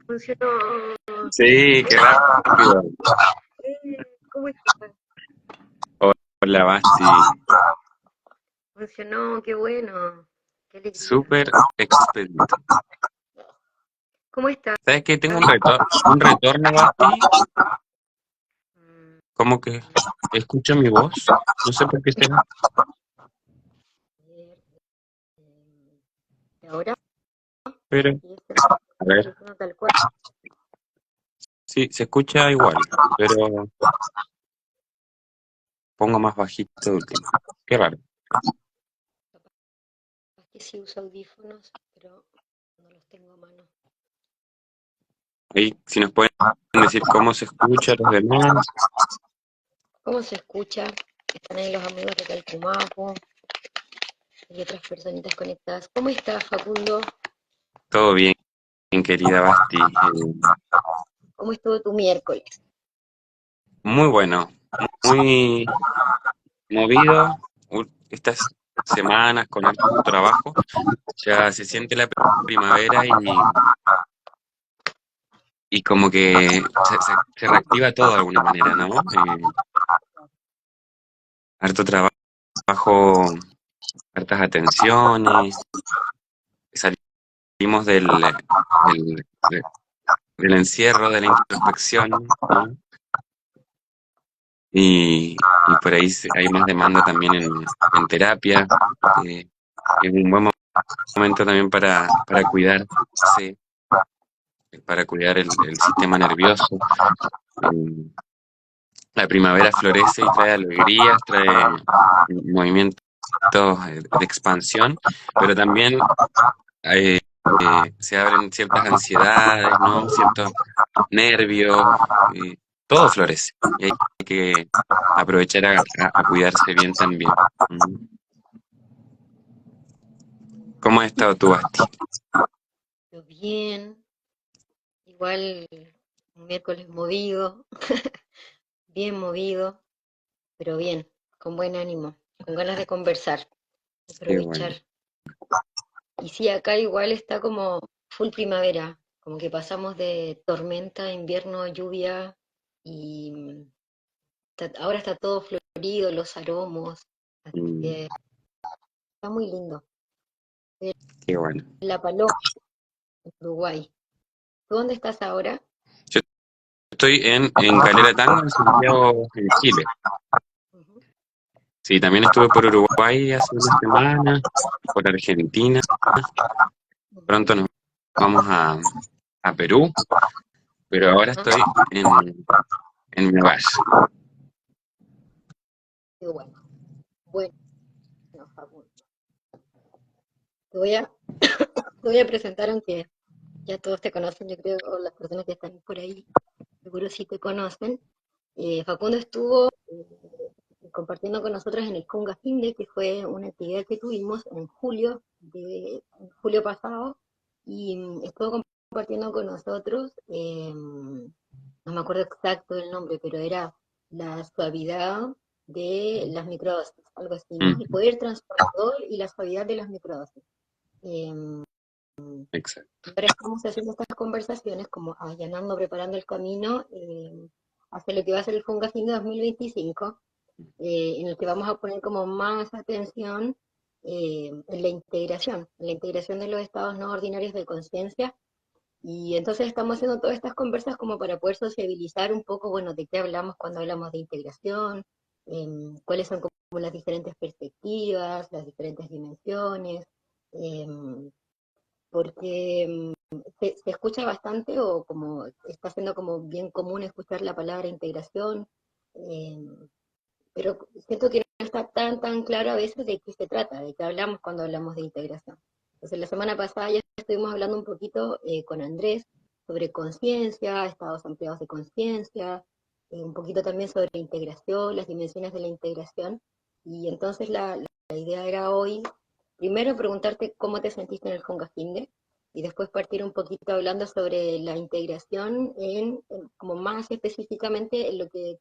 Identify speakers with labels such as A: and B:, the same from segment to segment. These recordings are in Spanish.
A: Funcionó.
B: Sí, qué rápido.
A: ¿Cómo estás?
B: Hola, Basti.
A: Funcionó, qué bueno. Qué alegría.
B: Súper expedito.
A: ¿Cómo estás?
B: ¿Sabes qué? Tengo un retorno, Basti.
A: Mm,
B: Como que escucho mi voz. No sé por qué será.
A: a ver, ¿y ahora?
B: Pero,
A: Sí,
B: a
A: el
B: ver.
A: teléfono tal cual.
B: Sí, se escucha igual. Pero pongo más bajito de última. Qué raro.
A: Capaz que sí uso audífonos, pero no los tengo a mano.
B: Ahí, si nos pueden decir cómo se escucha a los demás.
A: ¿Cómo se escucha? Están ahí los amigos de Calcumapo y otras personitas conectadas. ¿Cómo estás, Facundo?
B: Todo bien, querida Basti.
A: ¿Cómo estuvo tu miércoles?
B: Muy bueno. Muy movido. Estas semanas con harto trabajo. Ya se siente la primavera y como que se reactiva todo de alguna manera, ¿no? Harto trabajo, hartas atenciones, salimos del encierro, de la introspección, ¿no? Y por ahí hay más demanda también en terapia. eh, es un buen momento también para cuidarse, para cuidar el sistema nervioso. Eh, La primavera florece y trae alegrías, trae movimientos de expansión, pero también eh, se abren ciertas ansiedades, ¿no? Ciertos nervios, todo florece y hay que aprovechar a cuidarse bien también. ¿Mm? ¿Cómo has estado tú, Basti?
A: Yo bien, igual un miércoles movido, bien movido, pero bien, con buen ánimo, con ganas de conversar, de
B: Qué bueno.
A: aprovechar. Y sí, acá igual está como full primavera, como que pasamos de tormenta, invierno, lluvia y ahora está todo florido, los aromos, así
B: Mm,
A: que está muy lindo.
B: qué bueno.
A: La Paloma, en Uruguay. ¿Tú dónde estás ahora?
B: Yo estoy en Calera Tango, en Santiago, en Chile.
A: Ujú.
B: Sí, también estuve por Uruguay hace una semana, por Argentina. Pronto nos vamos a Perú, pero ahora
A: Ah,
B: estoy en mi hogar.
A: qué bueno. Bueno, Facundo. Te voy a presentar, aunque ya todos te conocen, yo creo, o las personas que están por ahí, seguro sí te conocen. Facundo estuvo compartiendo con nosotros en el Conga Finde, que fue una actividad que tuvimos en julio pasado, y estuvo compartiendo con nosotros, no me acuerdo exacto el nombre, pero era la suavidad de las microdosis, algo así, ¿no? El
B: Mm,
A: poder transformador y la suavidad de las microdosis. Eh,
B: exacto.
A: y ahora estamos haciendo estas conversaciones, como allanando, preparando el camino hacia lo que va a ser el Conga Finde 2025, en el que vamos a poner como más atención en la integración de los estados no ordinarios de conciencia. Y entonces estamos haciendo todas estas conversas como para poder sociabilizar un poco, bueno, de qué hablamos cuando hablamos de integración, cuáles son como las diferentes perspectivas, las diferentes dimensiones, em, porque se escucha bastante o como está siendo como bien común escuchar la palabra integración, pero siento que no está tan claro a veces de qué se trata, de qué hablamos cuando hablamos de integración. Entonces, la semana pasada ya estuvimos hablando un poquito con Andrés sobre conciencia, estados ampliados de conciencia, un poquito también sobre integración, las dimensiones de la integración. Y entonces la idea era hoy, primero preguntarte cómo te sentiste en el Conga Finde, y después partir un poquito hablando sobre la integración como más específicamente en lo que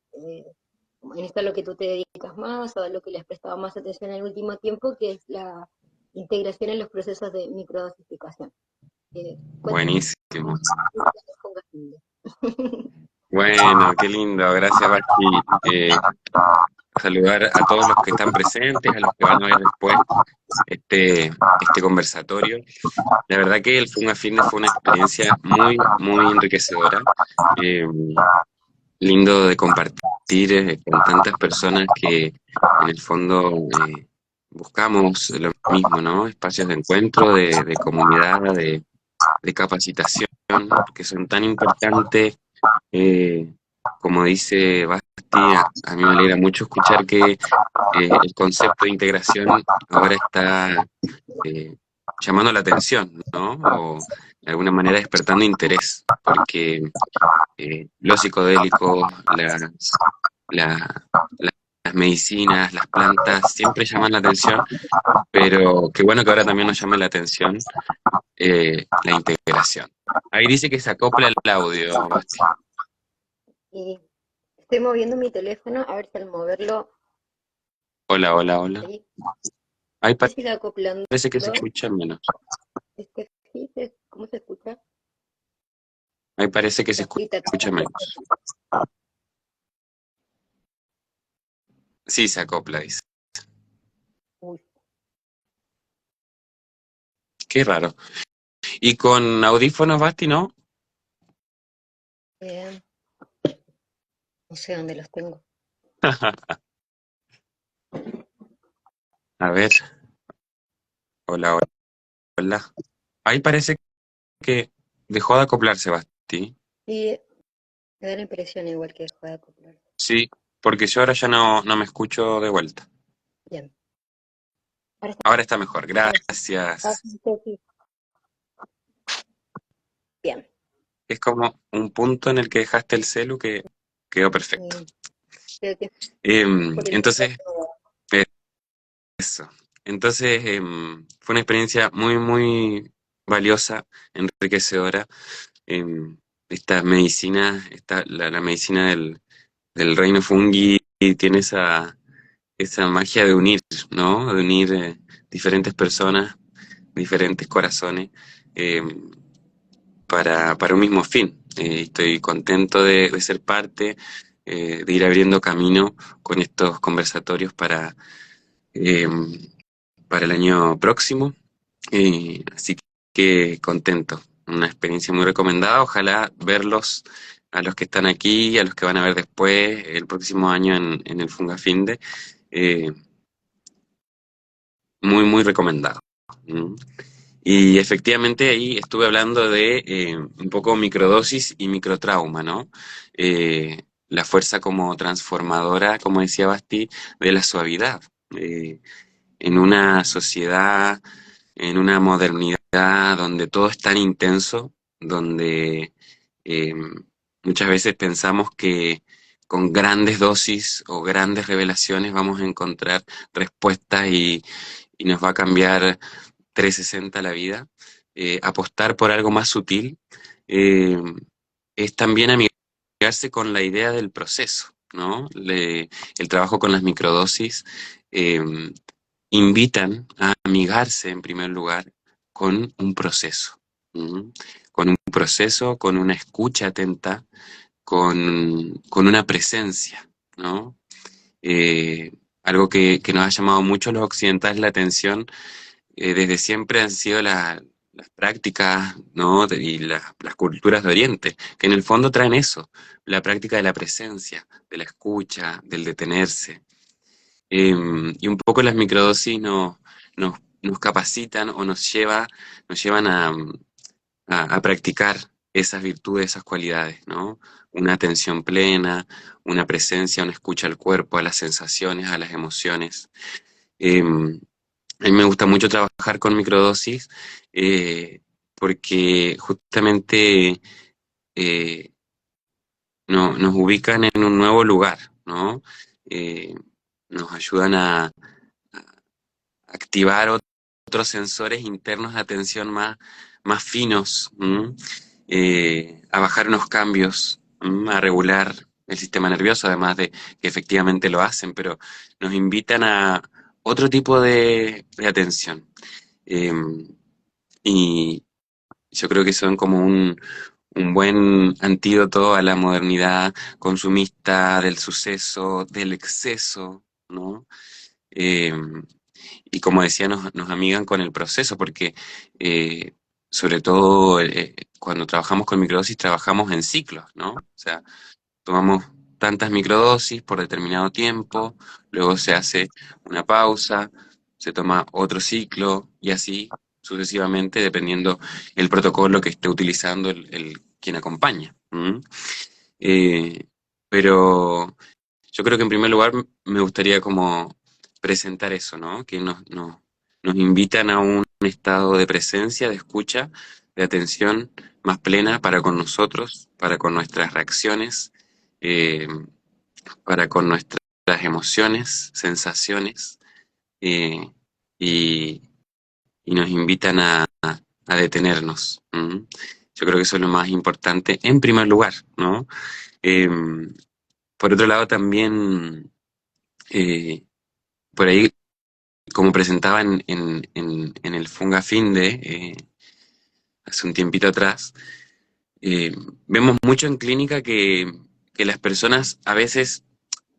A: en esto a lo que tú te dedicas más o a lo que le has prestado más atención en el último tiempo, que es la integración en los procesos de microdosificación. Cuéntame,
B: Buenísimo.
A: ponga fin.
B: Bueno, qué lindo. Gracias, Basti. Saludar a todos los que están presentes, a los que van a ver después este conversatorio. La verdad que el Funga Fitness fue una experiencia muy, muy enriquecedora. Eh, Lindo de compartir con tantas personas que en el fondo buscamos lo mismo, ¿no? Espacios de encuentro, de comunidad, de capacitación, que son tan importantes. eh, Como dice Basti, a mí me alegra mucho escuchar que el concepto de integración ahora está eh, llamando la atención, ¿no? O de alguna manera despertando interés, porque los psicodélicos, la- las medicinas, las plantas siempre llaman la atención, pero qué bueno que ahora también nos llame la atención la integración. Ahí dice que se acopla el audio, Basti.
A: Y estoy moviendo mi teléfono, a ver si al moverlo
B: Hola, hola, hola.
A: ahí
B: Ahí
A: se sigue acoplando.
B: parece que se escucha menos.
A: Sí, ¿cómo se escucha?
B: Ahí parece que se
A: Ahorita.
B: escucha menos. Sí, se acopla, dice.
A: Uy,
B: Qué raro. ¿Y con audífonos, Basti, no?
A: eh, no sé dónde los tengo.
B: A ver, hola, hola, hola. Ahí parece que dejó de acoplarse, Basti.
A: Sí, me da la impresión igual que dejó de acoplar.
B: Sí, porque yo ahora ya no me escucho de vuelta.
A: Bien. Ahora
B: Ahora está mejor,
A: está.
B: gracias.
A: Sí, sí. Bien.
B: Es como un punto en el que dejaste el celu que quedó perfecto.
A: Creo que es por el
B: Entonces,
A: micrófono.
B: eso. Entonces, fue una experiencia muy, muy valiosa, enriquecedora. Esta medicina, la medicina del reino fungi tiene esa magia de unir, ¿no? De unir diferentes personas, diferentes corazones, eh, para un mismo fin. Estoy contento de ser parte, de ir abriendo camino con estos conversatorios eh, para el año próximo. Así que contento. Una experiencia muy recomendada. Ojalá verlos a los que están aquí, a los que van a ver después, el próximo año en el Fungafinde. Eh, Muy, muy recomendado. ¿Mm? Y efectivamente ahí estuve hablando de un poco microdosis y microtrauma, ¿no? La fuerza como transformadora, como decía Basti, de la suavidad. En una sociedad, en una modernidad donde todo es tan intenso, donde eh, muchas veces pensamos que con grandes dosis o grandes revelaciones vamos a encontrar respuestas y nos va a cambiar 360 la vida. Apostar por algo más sutil eh, es también amigarse con la idea del proceso, ¿no? El trabajo con las microdosis eh, invitan a amigarse en primer lugar con un proceso, ¿m? Con un proceso, con una escucha atenta, con una presencia, ¿no? Algo que nos ha llamado mucho a los occidentales la atención desde siempre han sido las prácticas, ¿no? Y las culturas de Oriente, que en el fondo traen eso, la práctica de la presencia, de la escucha, del detenerse. Y un poco las microdosis nos capacitan o nos llevan a practicar esas virtudes, esas cualidades, ¿no? Una atención plena, una presencia, una escucha al cuerpo, a las sensaciones, a las emociones. Em, a mí me gusta mucho trabajar con microdosis porque justamente eh, nos ubican en un nuevo lugar, ¿no? Eh, Nos ayudan a activar otros sensores internos de atención más finos, ¿m? A bajar unos cambios, a regular el sistema nervioso, además de que efectivamente lo hacen, pero nos invitan a otro tipo de atención. Eh, y, yo creo que son como un buen antídoto a la modernidad consumista del suceso, del exceso, ¿no? Eh, y como decía, nos amigan con el proceso, porque eh, sobre todo cuando trabajamos con microdosis, trabajamos en ciclos, ¿no? O sea, tomamos tantas microdosis por determinado tiempo, luego se hace una pausa, se toma otro ciclo y así sucesivamente, dependiendo el protocolo que esté utilizando quien acompaña. ¿M? Eh, pero yo creo que en primer lugar me gustaría como presentar eso, ¿no? Que nos invitan a un estado de presencia, de escucha, de atención más plena para con nosotros, para con nuestras reacciones, eh, para con nuestras emociones, sensaciones, eh, y, y nos invitan a detenernos. ¿M? Yo creo que eso es lo más importante en primer lugar, ¿no? Eh, por otro lado, también eh, por ahí, como presentaba en el Funga Finde hace un tiempito atrás, eh, vemos mucho en clínica que las personas a veces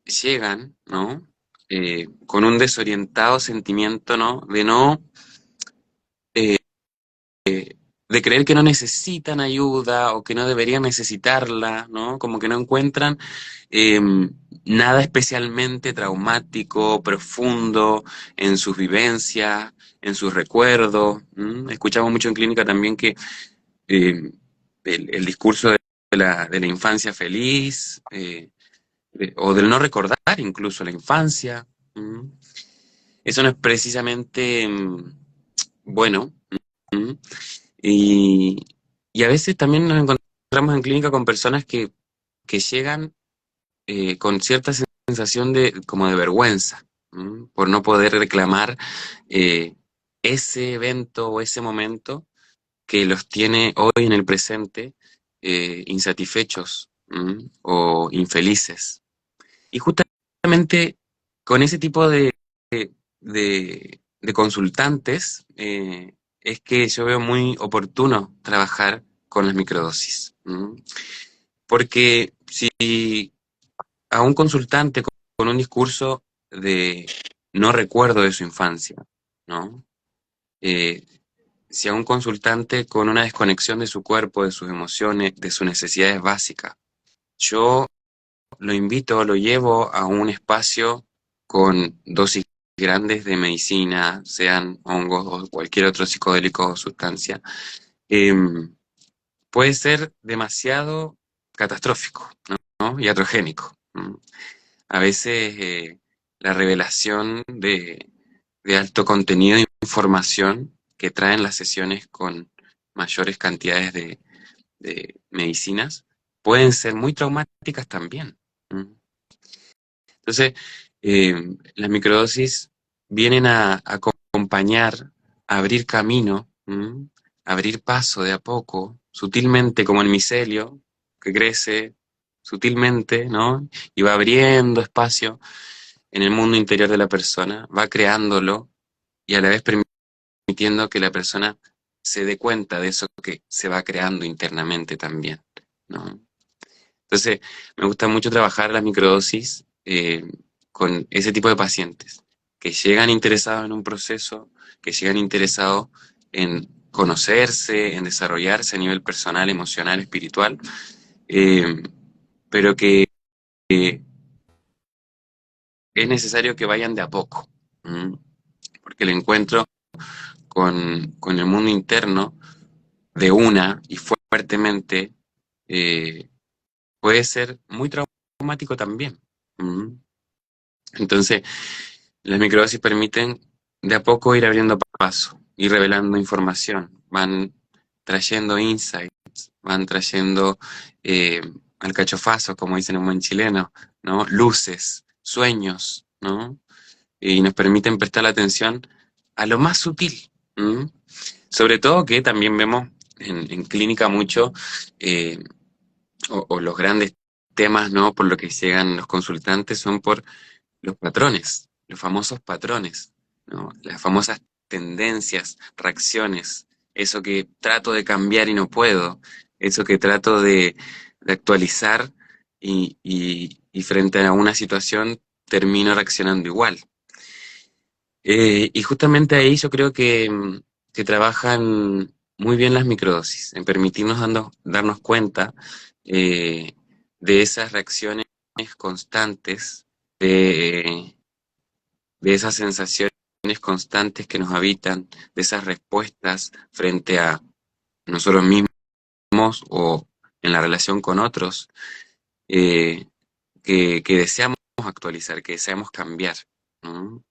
B: llegan, ¿no? Con un desorientado sentimiento, ¿no? Eh, de creer que no necesitan ayuda o que no deberían necesitarla, ¿no? Como que no encuentran eh, nada especialmente traumático, profundo en sus vivencias, en sus recuerdos. ¿M? Escuchamos mucho en clínica también que eh, el discurso de la infancia feliz, o del no recordar incluso la infancia. ¿M? Eso no es precisamente bueno. ¿M? Y, y a veces también nos encontramos en clínica con personas que llegan con cierta sensación de como de vergüenza, ¿m? Por no poder reclamar eh, ese evento o ese momento que los tiene hoy en el presente insatisfechos, ¿m? O infelices. Y justamente con ese tipo de consultantes es que yo veo muy oportuno trabajar con las microdosis. ¿M? Porque si a un consultante con un discurso de no recuerdo de su infancia, ¿no? Eh, si a un consultante con una desconexión de su cuerpo, de sus emociones, de sus necesidades básicas, yo lo invito, lo llevo a un espacio con dosis grandes de medicina, sean hongos o cualquier otro psicodélico o sustancia, eh, puede ser demasiado catastrófico, ¿no? Y atrogénico. A veces la revelación de alto contenido de información que traen las sesiones con mayores cantidades de medicinas pueden ser muy traumáticas también. ¿M? Entonces, eh, las microdosis vienen a acompañar, a abrir camino, ¿m? Abrir paso de a poco, sutilmente como el micelio, que crece sutilmente, ¿no? Y va abriendo espacio en el mundo interior de la persona, va creándolo y a la vez permitiendo que la persona se dé cuenta de eso que se va creando internamente también, ¿no? Entonces, me gusta mucho trabajar las microdosis con ese tipo de pacientes que llegan interesados en un proceso, que llegan interesados en conocerse, en desarrollarse a nivel personal, emocional, espiritual, eh, pero que es necesario que vayan de a poco, ¿m? Porque el encuentro con el mundo interno de una y fuertemente eh, puede ser muy traumático también. ¿M? Entonces, las microdosis permiten de a poco ir abriendo paso, ir revelando información, van trayendo insights, van trayendo eh, alcachofazos, como dicen en buen chileno, ¿no? Luces, sueños, ¿no? Y nos permiten prestar la atención a lo más sutil. ¿M? Sobre todo que también vemos en clínica mucho, eh, o los grandes temas, ¿no? Por lo que llegan los consultantes son por los patrones, los famosos patrones, ¿no? Las famosas tendencias, reacciones eso que trato de cambiar y no puedo, eso que trato de actualizar y frente a una situación termino reaccionando igual. Y justamente ahí yo creo que trabajan muy bien las microdosis, en permitirnos darnos cuenta eh, de esas reacciones constantes, de, de esas sensaciones constantes que nos habitan, de esas respuestas frente a nosotros mismos o en la relación con otros, eh, que deseamos actualizar, que deseamos cambiar, ¿no?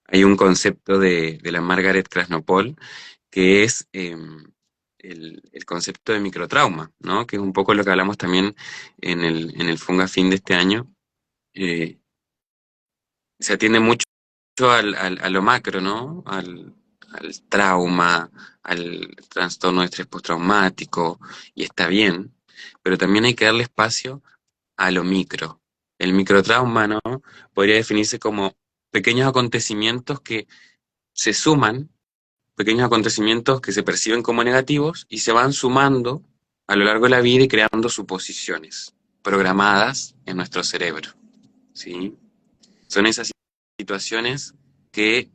B: Hay un concepto de la Margaret Krasnopol que es el concepto de microtrauma, ¿no? Que es un poco lo que hablamos también en el Funga Fin de este año. Eh, Se atiende mucho a lo macro, ¿no? Al trauma, al trastorno de estrés postraumático, y está bien, pero también hay que darle espacio a lo micro. El microtrauma, ¿no? Podría definirse como pequeños acontecimientos que se suman, pequeños acontecimientos que se perciben como negativos y se van sumando a lo largo de la vida y creando suposiciones programadas en nuestro cerebro, ¿sí? Son esas situaciones que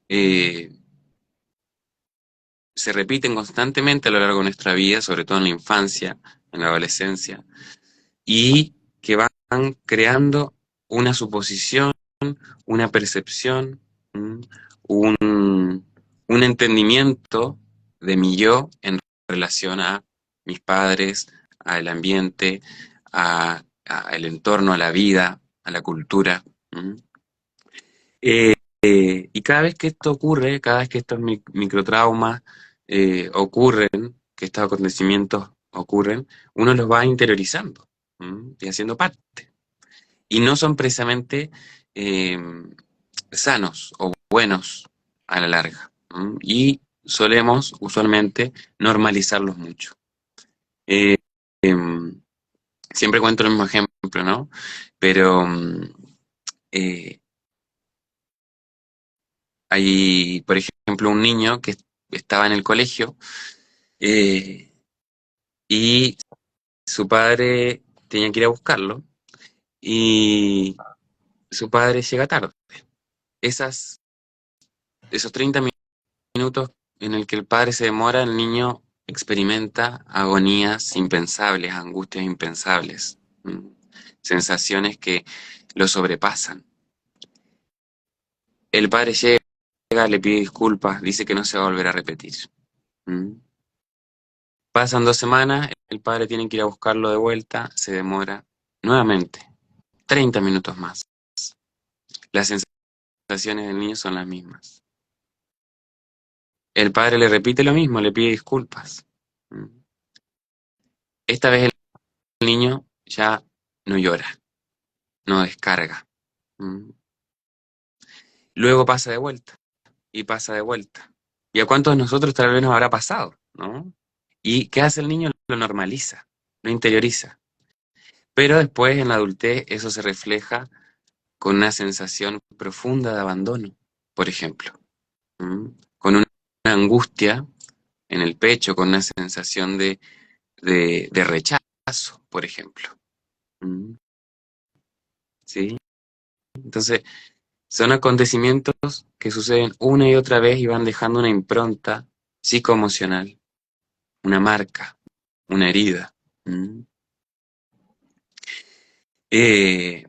B: eh, se repiten constantemente a lo largo de nuestra vida, sobre todo en la infancia, en la adolescencia, y que van creando una suposición, una percepción, un, un entendimiento de mi yo en relación a mis padres, al ambiente, al entorno, a la vida, a la cultura. Eh, y cada vez que esto ocurre, cada vez que estos microtraumas ocurren, que estos acontecimientos ocurren, uno los va interiorizando, y haciendo parte. Y no son precisamente eh, sanos o buenos a la larga. Y solemos usualmente normalizarlos mucho. Eh, em, Siempre cuento el mismo ejemplo, ¿no? Pero eh, hay, por ejemplo, un niño que estaba en el colegio eh, y su padre tenía que ir a buscarlo y su padre llega tarde. Esas, esos 30 minutos en el que el padre se demora, el niño experimenta agonías impensables, angustias impensables, sensaciones que lo sobrepasan. El padre llega, le pide disculpas, dice que no se va a volver a repetir. ¿Mm? Pasan 2 semanas, el padre tiene que ir a buscarlo de vuelta, se demora nuevamente 30 minutos más. Las sensaciones del niño son las mismas. El padre le repite lo mismo, le pide disculpas. ¿Mm? Esta vez el niño ya no llora, no descarga. ¿Mm? Luego pasa de vuelta y pasa de vuelta. ¿Y a cuántos de nosotros tal vez nos habrá pasado, ¿no? ¿Y qué hace el niño? Lo normaliza, lo interioriza. Pero después en la adultez eso se refleja con una sensación profunda de abandono, por ejemplo. ¿Mm? Con una angustia en el pecho, con una sensación de rechazo, por ejemplo. ¿Mm? ¿Sí? Entonces, son acontecimientos que suceden una y otra vez y van dejando una impronta psicoemocional, una marca, una herida. ¿Mm?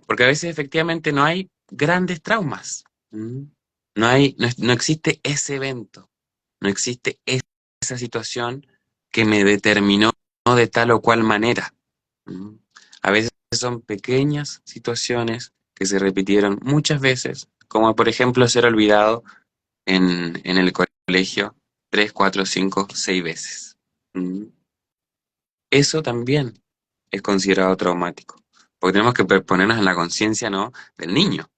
B: Porque a veces efectivamente no hay grandes traumas. ¿Mm? No existe ese evento, no existe esa situación que me determinó de tal o cual manera. ¿Mm? A veces son pequeñas situaciones que se repitieron muchas veces, como por ejemplo ser olvidado en el colegio 3, 4, 5, 6 veces. ¿Mm? Eso también es considerado traumático, porque tenemos que ponernos en la conciencia, ¿no?, del niño.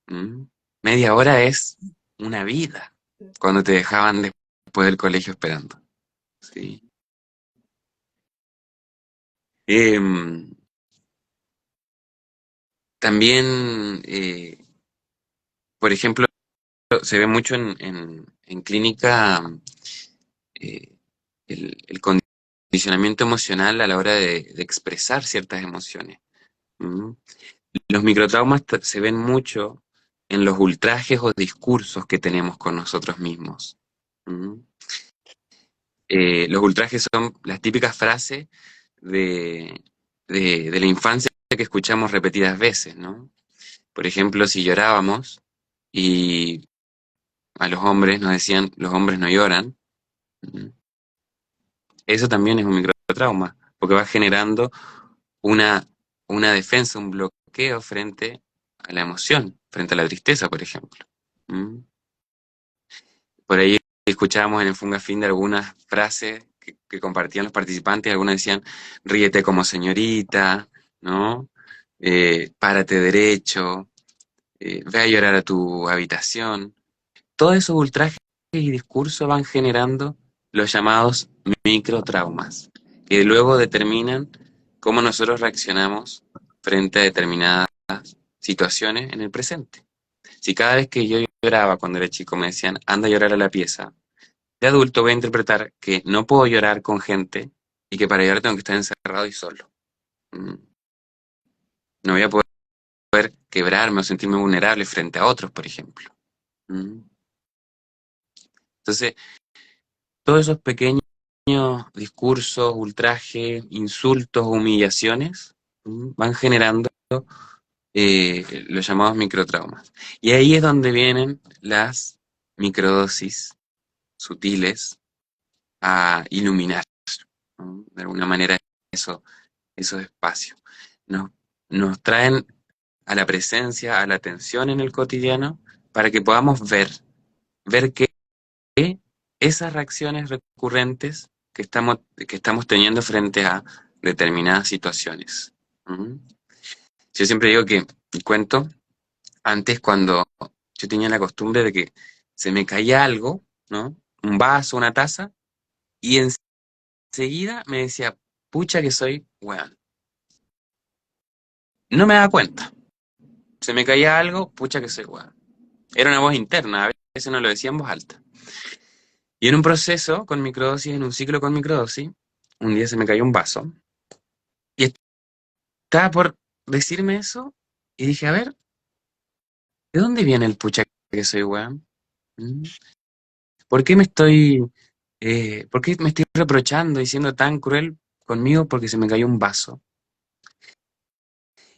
B: ¿Mm? Media hora es una vida cuando te dejaban después del colegio esperando. ¿Sí? Em, También, por ejemplo, se ve mucho en clínica el condicionamiento emocional a la hora de expresar ciertas emociones. ¿Mm? Los microtraumas se ven mucho en los ultrajes o discursos que tenemos con nosotros mismos. ¿Mm? Los ultrajes son las típicas frases de, de la infancia que escuchamos repetidas veces, ¿no? Por ejemplo, si llorábamos y a los hombres nos decían, los hombres no lloran, ¿Mm? Eso también es un microtrauma, porque va generando una, una defensa, un bloqueo frente a la emoción, frente a la tristeza, por ejemplo. ¿Mm? Por ahí escuchábamos en el Funga Fin de algunas frases que compartían los participantes, algunas decían, ríete como señorita, ¿no? Párate derecho, ve a llorar a tu habitación. Todos esos ultrajes y discursos van generando los llamados microtraumas, que luego determinan cómo nosotros reaccionamos frente a determinadas situaciones en el presente. Si cada vez que yo lloraba cuando era chico me decían, anda a llorar a la pieza, de adulto voy a interpretar que no puedo llorar con gente y que para llorar tengo que estar encerrado y solo. Mm. No voy a poder quebrarme o sentirme vulnerable frente a otros, por ejemplo. Mm. Entonces, todos esos pequeños discursos, ultrajes, insultos, humillaciones, van generando los llamados microtraumas. Y ahí es donde vienen las microdosis sutiles a iluminar, ¿no? De alguna manera esos espacios. Nos, nos traen a la presencia, a la atención en el cotidiano, para que podamos ver que esas reacciones recurrentes que estamos teniendo frente a determinadas situaciones. ¿Mm? Yo siempre digo que, y cuento, antes cuando yo tenía la costumbre de que se me caía algo, ¿no? Un vaso, una taza, y enseguida me decía, pucha que soy weón. No me daba cuenta. Se me caía algo, pucha que soy weón. Era una voz interna, a veces no lo decía en voz alta. Y en un proceso con microdosis, en un ciclo con microdosis, un día se me cayó un vaso y estaba por decirme eso y dije, a ver, ¿de dónde viene el pucha que soy weón? ¿Mm? ¿Por qué por qué me estoy reprochando y siendo tan cruel conmigo porque se me cayó un vaso?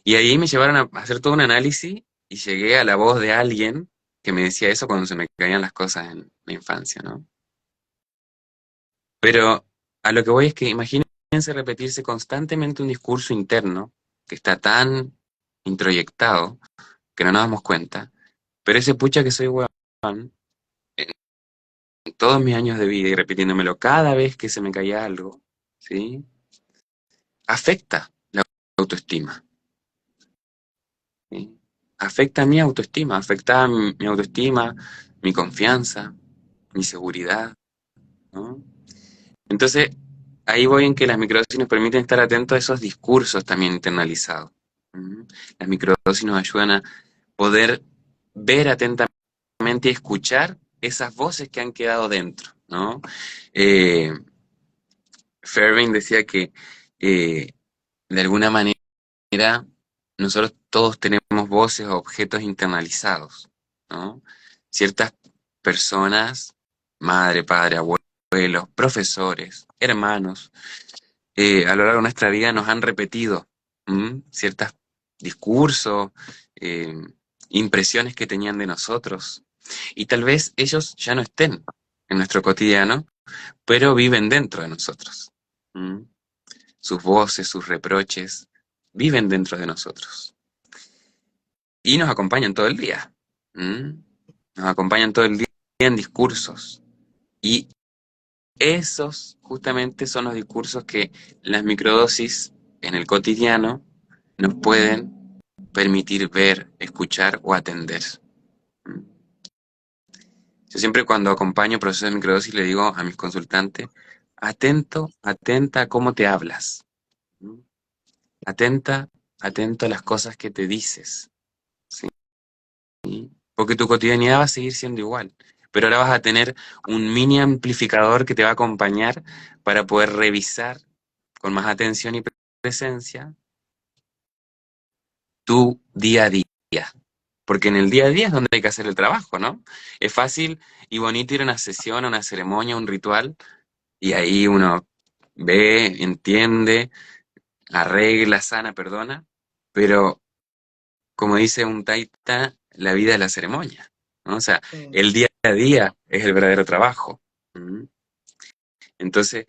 B: Y ahí me llevaron a hacer todo un análisis y llegué a la voz de alguien que me decía eso cuando se me caían las cosas en la infancia, ¿no? Pero a lo que voy es que imagínense repetirse constantemente un discurso interno que está tan introyectado que no nos damos cuenta, pero ese pucha que soy weón, en todos mis años de vida y repitiéndomelo cada vez que se me caía algo, ¿sí? Afecta la autoestima, ¿sí? Afecta mi autoestima, afecta mi autoestima, mi confianza, mi seguridad, ¿no? Entonces, ahí voy en que las microdosis nos permiten estar atentos a esos discursos también internalizados. ¿Mm? Las microdosis nos ayudan a poder ver atentamente y escuchar esas voces que han quedado dentro, ¿no? Eh, Fairbairn decía que eh, de alguna manera nosotros todos tenemos voces o objetos internalizados, ¿no? Ciertas personas, madre, padre, abuelos, profesores, hermanos, a lo largo de nuestra vida nos han repetido ciertos discursos, eh, impresiones que tenían de nosotros. Y tal vez ellos ya no estén en nuestro cotidiano, pero viven dentro de nosotros. ¿Mm? Sus voces, sus reproches, viven dentro de nosotros. Y nos acompañan todo el día. ¿Mm? Nos acompañan todo el día en discursos. Y esos justamente son los discursos que las microdosis en el cotidiano nos pueden permitir ver, escuchar o atender. ¿Mm? Yo siempre cuando acompaño procesos de microdosis le digo a mis consultantes, atento, atenta a cómo te hablas. ¿Mm? Atenta, atento a las cosas que te dices. ¿Sí? Porque tu cotidianidad va a seguir siendo igual. pero ahora vas a tener un mini amplificador que te va a acompañar para poder revisar con más atención y presencia tu día a día. Porque en el día a día es donde hay que hacer el trabajo, ¿no? Es fácil y bonito ir a una sesión, a una ceremonia, a un ritual, y ahí uno ve, entiende, arregla, sana, perdona, pero como dice un taita, la vida es la ceremonia, ¿no? O sea,
A: Mm.
B: el día a día es el verdadero trabajo. ¿Mm? Entonces,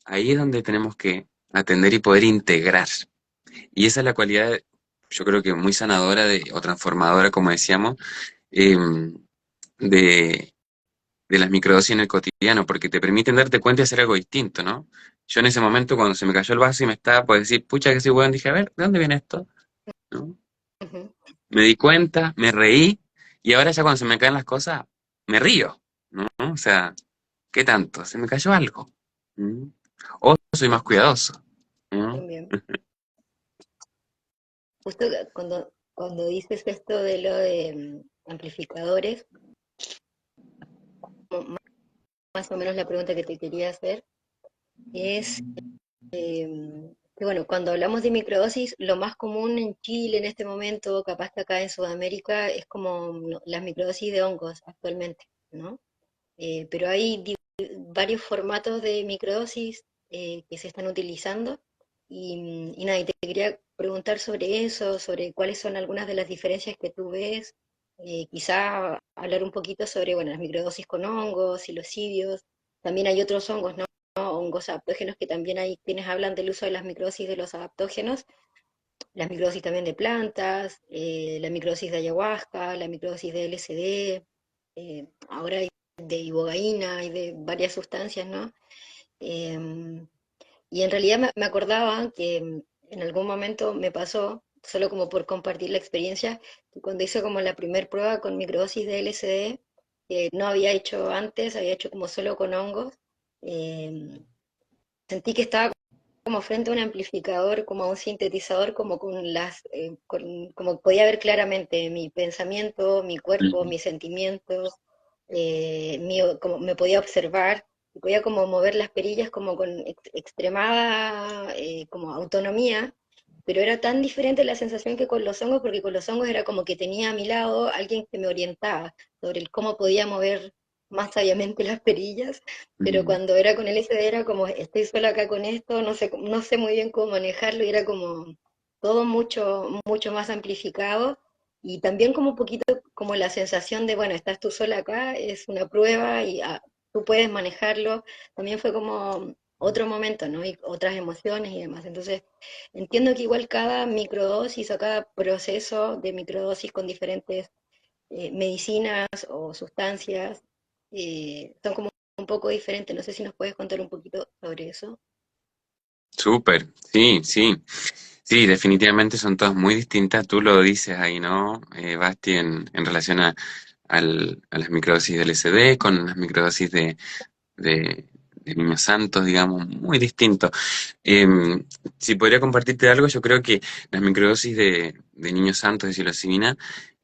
B: ahí es donde tenemos que atender y poder integrar. Y esa es la cualidad, yo creo que muy sanadora o transformadora, como decíamos, eh, de, de las microdosis en el cotidiano, porque te permiten darte cuenta y hacer algo distinto, ¿no? Yo en ese momento, cuando se me cayó el vaso y me estaba por decir, pucha, que soy weón, dije, a ver, ¿de dónde viene esto? ¿No?
A: Ujú.
B: Me di cuenta, me reí, y ahora ya cuando se me caen las cosas, me río, ¿no? O sea, ¿qué tanto? Se me cayó algo. ¿Mm? O soy más cuidadoso. ¿No?
A: También. Justo cuando dices esto de lo de amplificadores, m- más o menos la pregunta que te quería hacer es que, bueno, cuando hablamos de microdosis, lo más común en Chile en este momento, capaz que acá en Sudamérica, es como las microdosis de hongos actualmente, ¿no? Pero hay varios formatos de microdosis que se están utilizando y nada, y te quería preguntar sobre eso, sobre cuáles son algunas de las diferencias que tú ves, quizá hablar un poquito sobre, bueno, las microdosis con hongos, psilocibios, también hay otros hongos, ¿no? Hongos adaptógenos que también hay quienes hablan del uso de las microdosis de los adaptógenos, las microdosis también de plantas, la microdosis de ayahuasca, la microdosis de LSD, ahora hay de ibogaína y de varias sustancias, ¿no? Em, y en realidad me acordaba que en algún momento me pasó, solo como por compartir la experiencia, que cuando hice como la primer prueba con microdosis de LSD, que no había hecho antes, había hecho como solo con hongos, em, sentí que estaba como frente a un amplificador, como a un sintetizador, como con como podía ver claramente mi pensamiento, mi cuerpo,
B: Ujú.
A: mis sentimientos, como me podía observar, y podía como mover las perillas como con extremada como autonomía, pero era tan diferente la sensación que con los hongos, porque con los hongos era como que tenía a mi lado alguien que me orientaba sobre el cómo podía mover más sabiamente las perillas, pero
B: Mm.
A: cuando era con el SD era como, estoy sola acá con esto, no sé muy bien cómo manejarlo, y era como todo mucho más amplificado, y también como un poquito como la sensación de, bueno, estás tú sola acá, es una prueba y tú puedes manejarlo, también fue como otro momento, ¿no? Y otras emociones y demás. Entonces, entiendo que igual cada microdosis o cada proceso de microdosis con diferentes medicinas o sustancias son como un poco diferentes. No sé si nos puedes contar un poquito sobre eso.
B: Súper, sí, sí. Sí, definitivamente son todas muy distintas. Tú lo dices ahí, ¿no? Basti, en relación a las microdosis de LSD con las microdosis de, de niños santos, digamos, muy distinto. Eh, si podría compartirte algo, yo creo que las microdosis de niños santos de psilocibina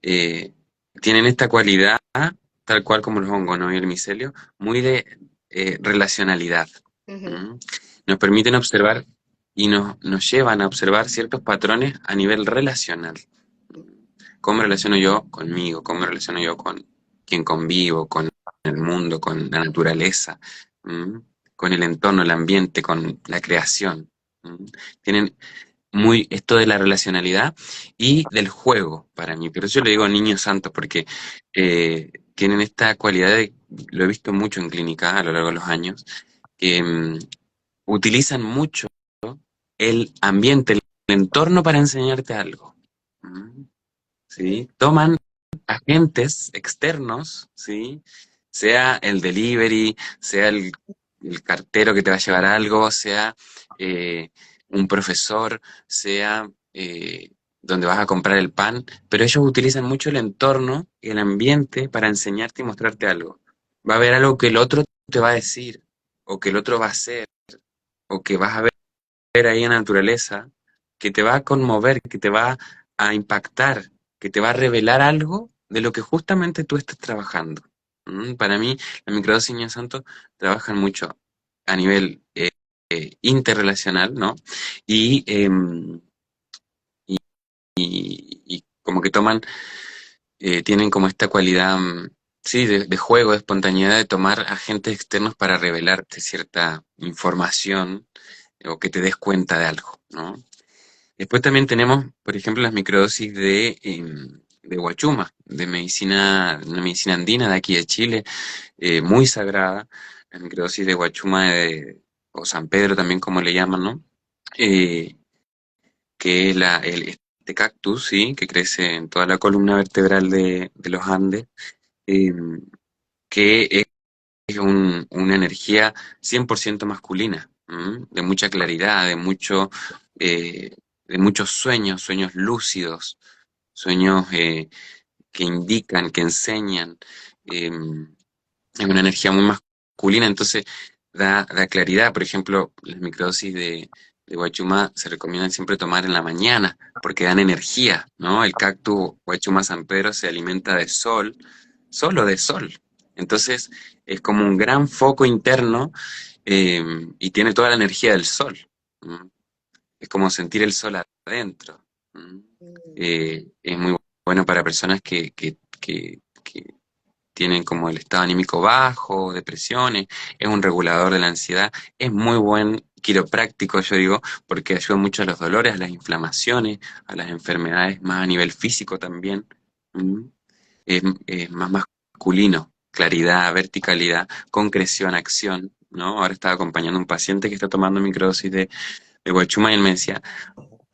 B: eh, tienen esta cualidad, tal cual como los hongos, ¿no? Y el micelio, muy de relacionalidad.
A: Ujú.
B: ¿Mm? Nos permiten observar y nos llevan a observar ciertos patrones a nivel relacional. ¿Cómo me relaciono yo conmigo? ¿Cómo me relaciono yo con quien convivo, con el mundo, con la naturaleza? ¿Mm? Con el entorno, el ambiente, con la creación. ¿Mm? Tienen muy esto de la relacionalidad y del juego para mí. Pero yo le digo niños santos porque tienen esta cualidad lo he visto mucho en clínica a lo largo de los años, que utilizan mucho el ambiente, el entorno para enseñarte algo. ¿Mm? ¿Sí? Toman agentes externos, ¿sí? Sea el delivery, sea el cartero que te va a llevar algo, sea eh, un profesor, sea donde vas a comprar el pan, pero ellos utilizan mucho el entorno y el ambiente para enseñarte y mostrarte algo. Va a haber algo que el otro te va a decir, o que el otro va a hacer, o que vas a ver ahí en la naturaleza, que te va a conmover, que te va a impactar, que te va a revelar algo de lo que justamente tú estás trabajando. Para mí, las microdosis Niño Santo trabajan mucho a nivel interrelacional, ¿no? Y, y como que tienen como esta cualidad, sí, de juego, de espontaneidad, de tomar agentes externos para revelarte cierta información o que te des cuenta de algo, ¿no? Después también tenemos, por ejemplo, las microdosis de Huachuma, una medicina andina de aquí de Chile, muy sagrada, la microdosis de Huachuma o San Pedro también como le llaman, ¿no? Eh, que es este cactus, ¿sí? Que crece en toda la columna vertebral de los Andes, eh, que es una energía 100% masculina, de mucha claridad, eh, de muchos sueños, sueños lúcidos, sueños que indican, que enseñan. eh, es una energía muy masculina, entonces da claridad. Por ejemplo, las microdosis de Guachuma se recomiendan siempre tomar en la mañana porque dan energía, ¿no? El cactus Guachuma San Pedro se alimenta de sol, solo de sol. Entonces es como un gran foco interno eh, y tiene toda la energía del sol. ¿M? Es como sentir el sol adentro. ¿M?
A: Mm.
B: Es muy bueno para personas que tienen como el estado anímico bajo, depresiones, es un regulador de la ansiedad, es muy buen quiropráctico, yo digo, porque ayuda mucho a los dolores, a las inflamaciones, a las enfermedades más a nivel físico también. ¿Mm? Es más masculino, claridad, verticalidad, concreción, acción, ¿no? Ahora estaba acompañando a un paciente que está tomando microdosis de guachuma y él me decía,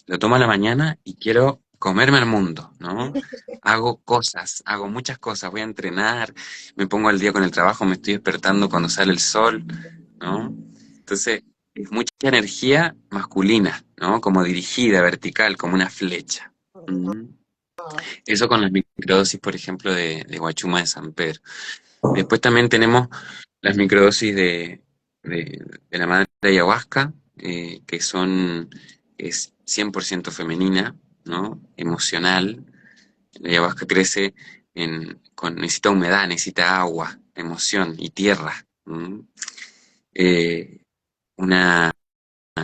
B: lo tomo a la mañana y quiero comerme el mundo, ¿no? Hago cosas, hago muchas cosas, voy a entrenar, me pongo al día con el trabajo, me estoy despertando cuando sale el sol, ¿no? Entonces, es mucha energía masculina, ¿no? Como dirigida, vertical, como una flecha. ¿Mm? Eso con las microdosis, por ejemplo, de Guachuma de San Pedro. Después también tenemos las microdosis de la madre de ayahuasca, que es 100% femenina, ¿no? Emocional. La ayahuasca crece necesita humedad, necesita agua, emoción y tierra. Eh, una,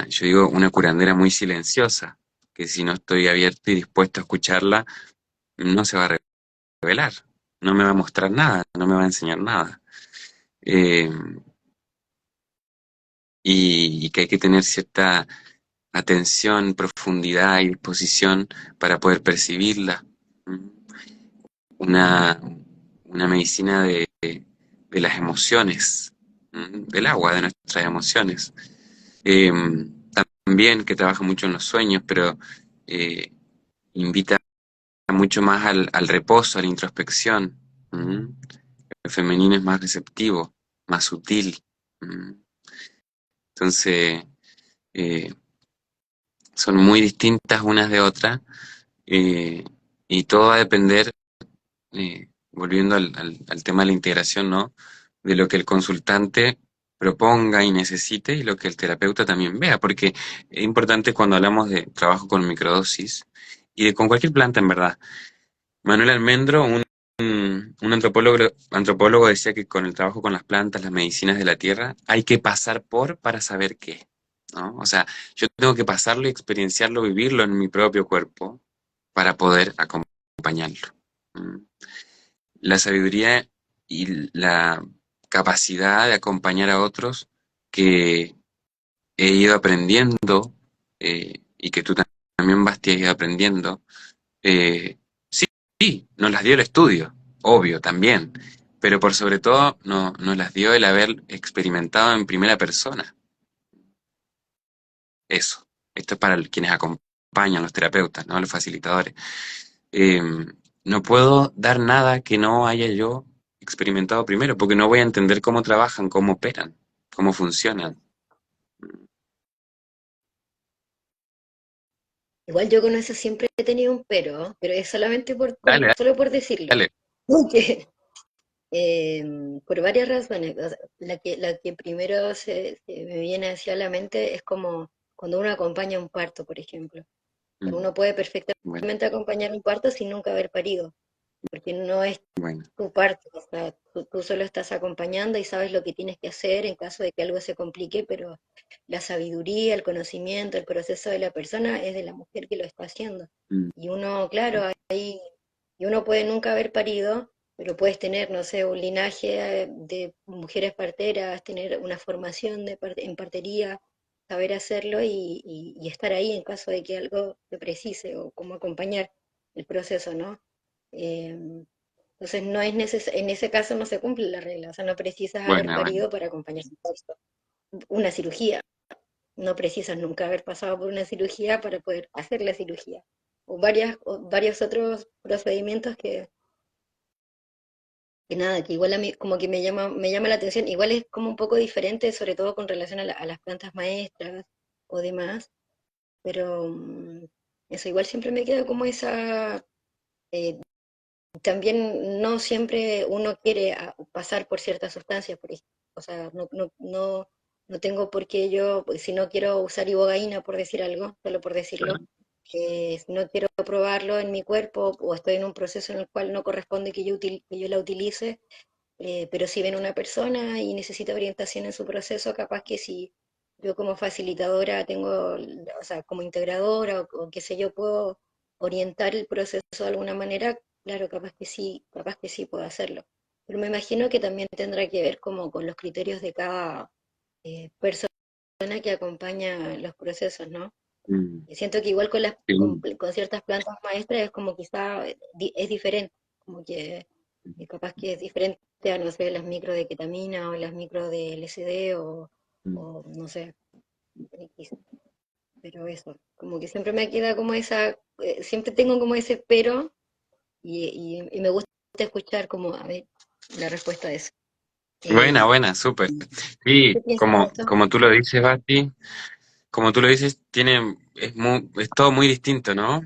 B: yo digo, una curandera muy silenciosa, que si no estoy abierto y dispuesto a escucharla, no se va a revelar, no me va a mostrar nada, no me va a enseñar nada. Eh, y que hay que tener cierta atención, profundidad y disposición para poder percibirla. ¿Mm? Una, una medicina de las emociones, del agua, de nuestras emociones. Eh, También que trabaja mucho en los sueños, pero eh, invita mucho más al reposo, a la introspección. ¿Mm? El femenino es más receptivo, más sutil. ¿Mm? Entonces, eh, son muy distintas unas de otras, eh, y todo va a depender, volviendo al tema de la integración, ¿no? De lo que el consultante proponga y necesite y lo que el terapeuta también vea, porque es importante cuando hablamos de trabajo con microdosis con cualquier planta en verdad. Manuel Almendro, un antropólogo decía que con el trabajo con las plantas, las medicinas de la tierra, hay que pasar por para saber qué, ¿no? O sea, yo tengo que pasarlo y experienciarlo, vivirlo en mi propio cuerpo para poder acompañarlo. ¿Mm? La sabiduría y la capacidad de acompañar a otros que he ido aprendiendo, y que tú también, Basti, has ido aprendiendo, eh, sí, sí, nos las dio el estudio, obvio, también, pero por sobre todo nos las dio el haber experimentado en primera persona. Eso. Esto es para quienes acompañan, los terapeutas, ¿no? Los facilitadores. Eh, no puedo dar nada que no haya yo experimentado primero, porque no voy a entender cómo trabajan, cómo operan, cómo funcionan.
A: Igual yo con eso siempre he tenido un pero es solamente
B: Dale,
A: solo por decirlo.
B: dale.
A: Que, eh, por varias razones. O sea, la que primero se me viene hacia la mente es como cuando uno acompaña un parto, por ejemplo.
B: Mm,
A: Uno puede
B: bueno,
A: perfectamente acompañar un parto sin nunca haber parido. porque no es
B: Bueno,
A: tu parte, o sea, tú solo estás acompañando y sabes lo que tienes que hacer en caso de que algo se complique, pero la sabiduría, el conocimiento, el proceso de la persona es de la mujer que lo está haciendo.
B: mm,
A: Y uno, claro, ahí, y uno puede nunca haber parido, pero puedes tener, no sé, un linaje de mujeres parteras, tener una formación en partería, saber hacerlo y estar ahí en caso de que algo te precise o cómo acompañar el proceso, ¿no? Em, entonces no es en ese caso no se cumple la regla, o sea, no precisas haber
B: bueno,
A: parido para acompañar su parto. Una cirugía, no precisas nunca haber pasado por una cirugía para poder hacer la cirugía. O varios otros procedimientos que nada, que igual a mí como que me llama la atención, igual es como un poco diferente, sobre todo con relación a las plantas maestras o demás, pero eso igual siempre me queda como esa eh, también no siempre uno quiere pasar por ciertas sustancias, por ejemplo. O sea, no tengo por qué yo, pues, si no quiero usar ibogaína, por decir algo, solo por decirlo,
B: claro.
A: si no quiero probarlo en mi cuerpo o estoy en un proceso en el cual no corresponde que yo la utilice, pero si ven una persona y necesita orientación en su proceso, capaz que si yo como facilitadora tengo, o sea, como integradora o qué sé yo, puedo orientar el proceso de alguna manera, claro, capaz que sí puedo hacerlo. Pero me imagino que también tendrá que ver como con los criterios de cada persona que acompaña los procesos, ¿no?
B: Mm,
A: Y siento que igual
B: sí,
A: con ciertas plantas maestras es como quizá es diferente, como que capaz que es diferente a, no sé, las micro de ketamina o las micro de LSD
B: mm.
A: o no sé, X. Pero eso, como que siempre me queda como esa, siempre tengo como ese pero y me gusta escuchar como, a ver, la respuesta a eso.
B: Buena,
A: Eh,
B: buena, súper. Sí,
A: ¿Qué piensas de eso?
B: como tú lo dices, Basti, como tú lo dices, es todo muy distinto, ¿no?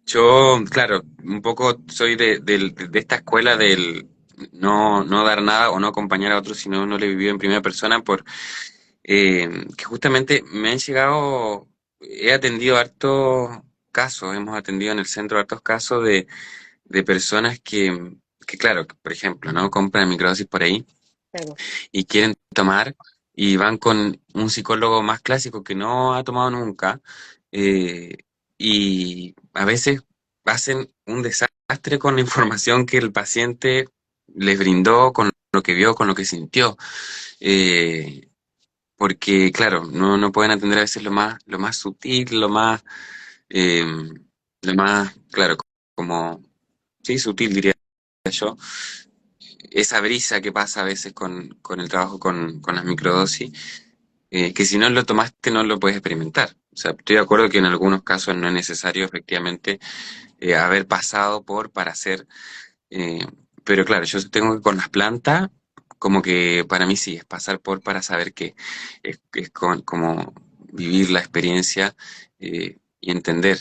B: Yo, claro, un poco soy de esta escuela del no dar nada o no acompañar a otros si no lo he vivido en primera persona, que justamente me han llegado, he atendido hartos casos, hemos atendido en el centro hartos casos de personas que, claro, que, por ejemplo, ¿no? Compran microdosis por ahí
A: Claro,
B: y quieren tomar y van con un psicólogo más clásico que no ha tomado nunca, eh, y a veces hacen un desastre con la información que el paciente les brindó, con lo que vio, con lo que sintió. eh, Porque, claro, no pueden atender a veces lo más sutil, eh, claro, como, sí, sutil diría yo, esa brisa que pasa a veces con el trabajo con las microdosis, que si no lo tomaste no lo puedes experimentar. O sea, estoy de acuerdo que en algunos casos no es necesario efectivamente haber pasado por para hacer, eh, pero claro, yo tengo que con las plantas, como que para mí sí, es pasar por para saber que es como vivir la experiencia y entender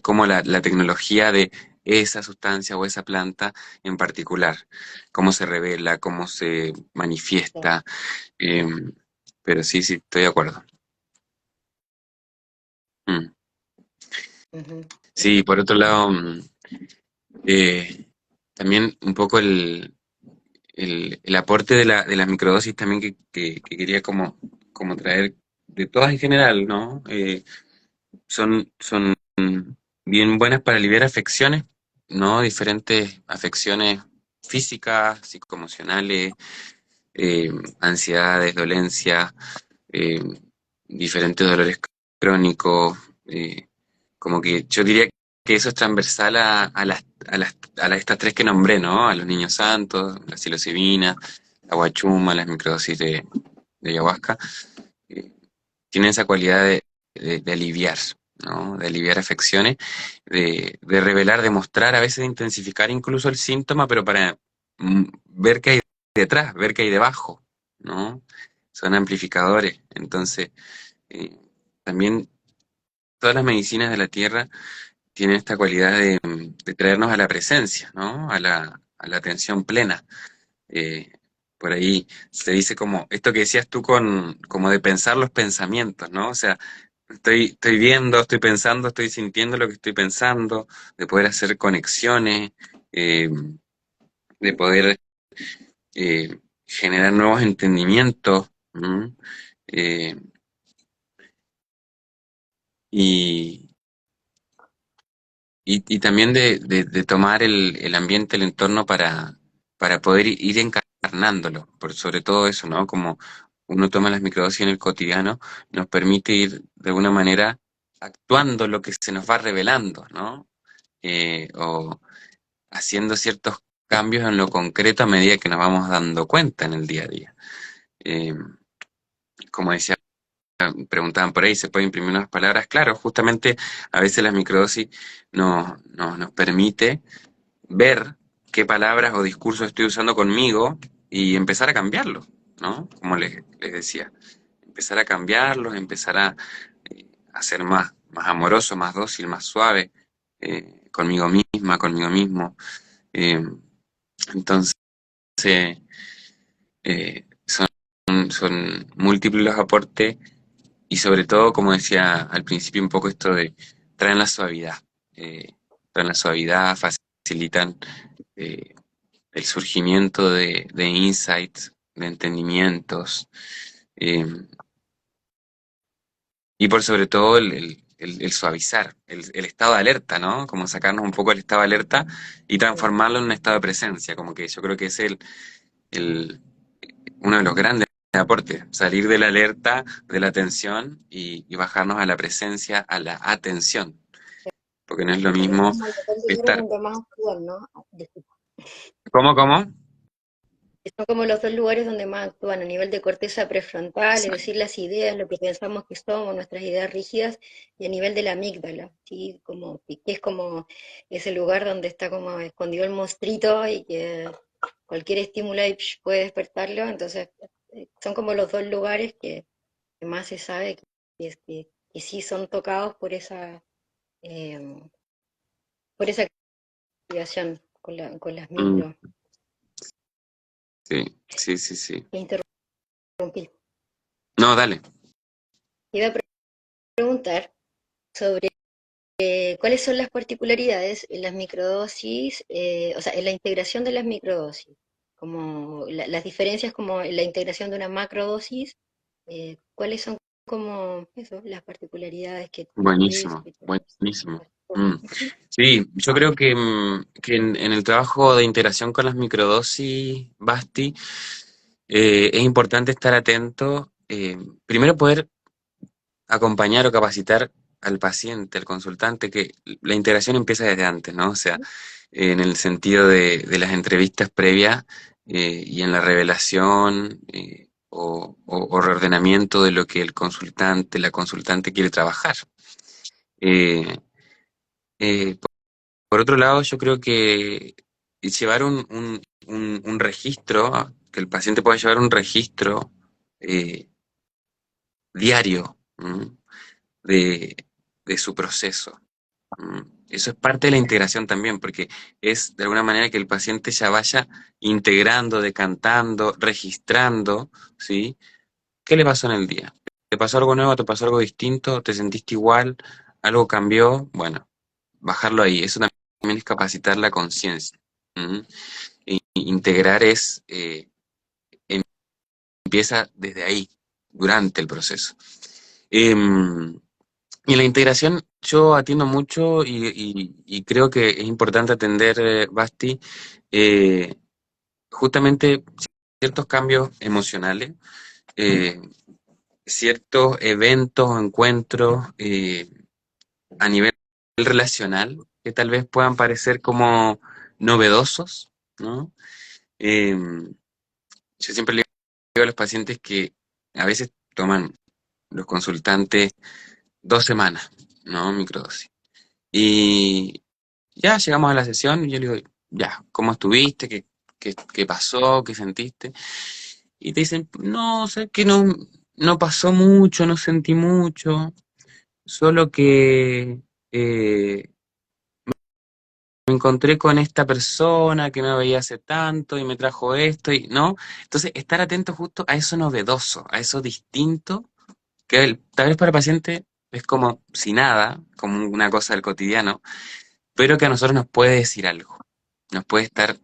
B: cómo la tecnología de esa sustancia o esa planta en particular, cómo se revela, cómo se
A: claro.
B: manifiesta, eh, pero sí, sí, estoy de acuerdo. Mm.
A: Ujú,
B: Sí, por otro lado, eh, también un poco el aporte de la microdosis también que quería como traer de todas en general, ¿no? Son bien buenas para aliviar afecciones, ¿no? Diferentes afecciones físicas, psicoemocionales, eh, ansiedades, dolencias, eh, diferentes dolores crónicos, como que yo diría que eso es transversal a estas tres que nombré, ¿no? A los niños santos, la psilocibina, la guachuma, las microdosis de ayahuasca, eh, tienen esa cualidad de aliviar, ¿no? De aliviar afecciones, de revelar, de mostrar, a veces de intensificar incluso el síntoma, pero para ver qué hay detrás, ver qué hay debajo, ¿no? Son amplificadores. Entonces, eh, también todas las medicinas de la tierra tienen esta cualidad de traernos a la presencia, ¿no? A la atención plena. Eh, por ahí se dice como esto que decías tú como de pensar los pensamientos, ¿no? O sea, estoy viendo, estoy pensando, estoy sintiendo lo que estoy pensando, de poder hacer conexiones, eh, de poder generar nuevos entendimientos. ¿M? Eh, y, y también de tomar el ambiente, el entorno para poder ir encarnándolo, por sobre todo eso, ¿no? Como uno toma las microdosis en el cotidiano, nos permite ir de alguna manera actuando lo que se nos va revelando, ¿no? O haciendo ciertos cambios en lo concreto a medida que nos vamos dando cuenta en el día a día. Eh, como decía, preguntaban por ahí, ¿se puede imprimir unas palabras? Claro, justamente a veces la microdosis nos permite ver qué palabras o discursos estoy usando conmigo y empezar a cambiarlos, ¿no? Como les decía, empezar a cambiarlos, empezar a ser más amoroso, más dócil, más suave, conmigo misma, conmigo mismo. Eh, entonces, son múltiples los aportes y sobre todo, como decía al principio, un poco esto de traen la suavidad, eh, traen la suavidad, facilitan eh, el surgimiento de insights, de entendimientos, eh, y por sobre todo el suavizar, el estado de alerta, ¿no? Como sacarnos un poco el estado de alerta y transformarlo en un estado de presencia, como que yo creo que es el, uno de los grandes aportes, salir de la alerta, de la atención y bajarnos a la presencia, a la atención, porque no es lo
A: Es
B: mismo
A: como los dos lugares
B: estar...
A: donde más actúan, ¿no? Disculpa.
B: ¿Cómo, cómo?
A: Son como los dos lugares donde más actúan a nivel de corteza prefrontal, es
B: Exacto.
A: decir, las ideas, lo que pensamos que somos, nuestras ideas rígidas, y a nivel de la amígdala, ¿sí? Como, que es como ese lugar donde está como escondido el monstruito y que cualquier estímulo ahí puede despertarlo. Entonces, son como los dos lugares que más se sabe que sí son tocados eh, por esa activación con las
B: Mm,
A: micro.
B: sí, sí, sí, sí.
A: Me interrumpí.
B: No, dale.
A: Iba a preguntar sobre cuáles son las particularidades en las microdosis, o sea, en la integración de las microdosis, como las diferencias como en la integración de una macrodosis, cuáles son como eso, las particularidades que tú ves.
B: Buenísimo, buenísimo. Mm. Sí, yo creo que en el trabajo de interacción con las microdosis, Basti, es importante estar atento. Primero poder acompañar o capacitar al paciente, al consultante, que la integración empieza desde antes, ¿no? O sea, en el sentido de las entrevistas previas y en la revelación o reordenamiento de lo que el consultante, la consultante quiere trabajar. Eh, eh, por otro lado, yo creo que llevar un registro, que el paciente pueda llevar un registro eh, diario, ¿m? de, de su proceso. ¿M? Eso es parte de la integración también, porque es de alguna manera que el paciente ya vaya integrando, decantando, registrando, ¿sí? ¿Qué le pasó en el día? ¿Te pasó algo nuevo? ¿Te pasó algo distinto? ¿Te sentiste igual? ¿Algo cambió? Bueno, bajarlo ahí. Eso también es capacitar la conciencia. ¿M? Integrar empieza desde ahí, durante el proceso. Em, y en la integración yo atiendo mucho y creo que es importante atender, Basti, eh, justamente ciertos cambios emocionales, eh, ciertos eventos o encuentros a nivel relacional que tal vez puedan parecer como novedosos, ¿no? Em, yo siempre le digo a los pacientes que a veces toman los consultantes 2 semanas, ¿no? Microdosis. Y ya llegamos a la sesión y yo le digo, ya, ¿cómo estuviste? ¿Qué pasó? ¿Qué sentiste? Y te dicen, no, sé que no pasó mucho, no sentí mucho, solo que eh, me encontré con esta persona que no veía hace tanto y me trajo esto y no. Entonces, estar atento justo a eso novedoso, a eso distinto, que tal vez para el paciente es como si nada, como una cosa del cotidiano, pero que a nosotros nos puede decir algo, nos puede estar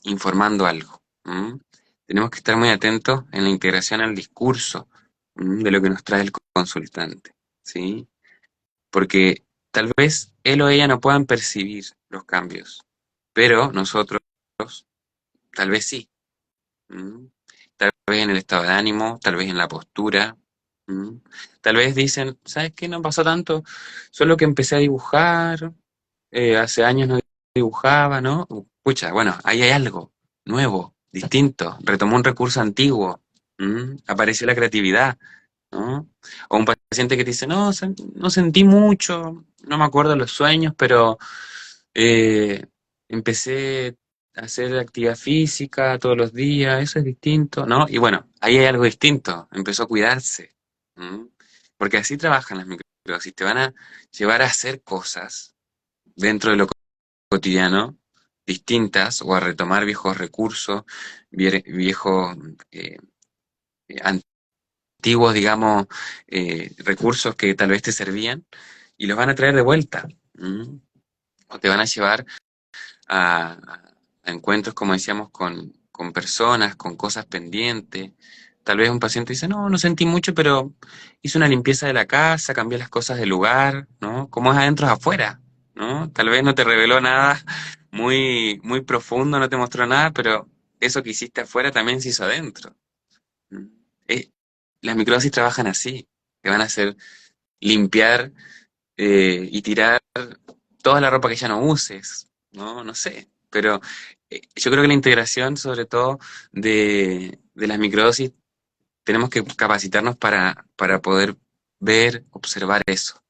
B: informando algo. ¿M? Tenemos que estar muy atentos en la integración al discurso de lo que nos trae el consultante, ¿sí? Porque tal vez él o ella no puedan percibir los cambios, pero nosotros tal vez sí. ¿M? Tal vez en el estado de ánimo, tal vez en la postura. ¿M? Tal vez dicen, ¿sabes qué? No pasó tanto, solo que empecé a dibujar, hace años no dibujaba, ¿no? Pucha, bueno, ahí hay algo nuevo, distinto, retomó un recurso antiguo, apareció la creatividad, ¿no? O un paciente que te dice, no, no sentí mucho, no me acuerdo los sueños, pero eh, empecé a hacer actividad física todos los días, eso es distinto, ¿no? Y bueno, ahí hay algo distinto, empezó a cuidarse, ¿m? Porque así trabajan las microdosis, te van a llevar a hacer cosas dentro de lo cotidiano distintas o a retomar viejos recursos, viejos eh, antiguos, digamos, recursos que tal vez te servían y los van a traer de vuelta. ¿M? O te van a llevar a encuentros, como decíamos, con personas, con cosas pendientes. Tal vez un paciente dice, no, no sentí mucho, pero hice una limpieza de la casa, cambié las cosas del lugar, ¿no? Como es adentro es afuera, ¿no? Tal vez no te reveló nada muy, muy profundo, no te mostró nada, pero eso que hiciste afuera también se hizo adentro. ¿Mm? Eh, las microdosis trabajan así, te van a hacer limpiar y tirar toda la ropa que ya no uses, ¿no? No sé. Pero yo creo que la integración, sobre todo, de las microdosis, tenemos que capacitarnos para poder ver, observar eso.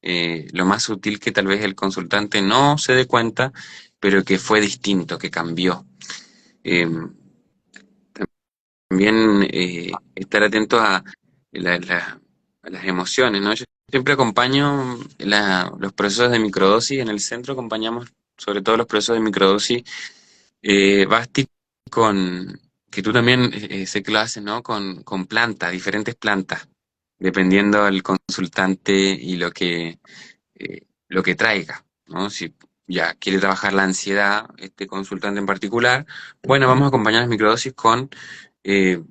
B: Lo más sutil que tal vez el consultante no se dé cuenta, pero que fue distinto, que cambió. Eh, También estar atentos a las emociones, ¿no? Yo siempre acompaño los procesos de microdosis. En el centro acompañamos sobre todo los procesos de microdosis. Basti, con, que tú también sé que lo haces, ¿no? Con plantas, diferentes plantas, dependiendo del consultante y lo que traiga, ¿no? Si ya quiere trabajar la ansiedad, este consultante en particular, bueno, vamos a acompañar las microdosis con eh,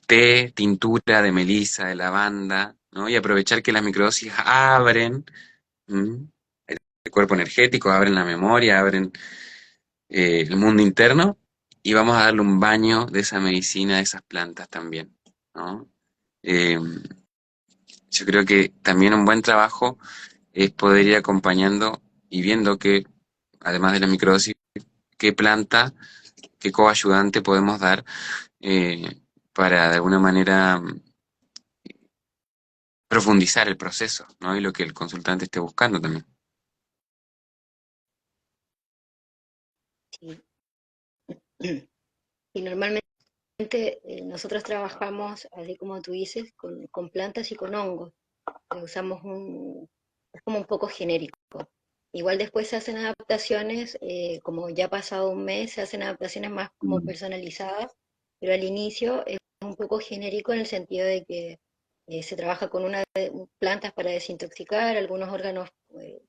B: té, tintura de melisa, de lavanda, ¿no? Y aprovechar que las microdosis abren ¿m? El cuerpo energético, abren la memoria, abren el mundo interno y vamos a darle un baño de esa medicina, de esas plantas también, ¿no? Eh, yo creo que también un buen trabajo es poder ir acompañando y viendo que, además de la microdosis, qué planta, qué coayudante podemos dar para de alguna manera profundizar el proceso, ¿no? Y lo que el consultante esté buscando también.
A: Sí. Y normalmente nosotros trabajamos, así como tú dices, con plantas y con hongos. Usamos es como un poco genérico. Igual después se hacen adaptaciones, como ya ha pasado un mes, se hacen adaptaciones más como
B: Mm,
A: personalizadas, pero al inicio es un poco genérico en el sentido de que se trabaja con plantas para desintoxicar algunos órganos,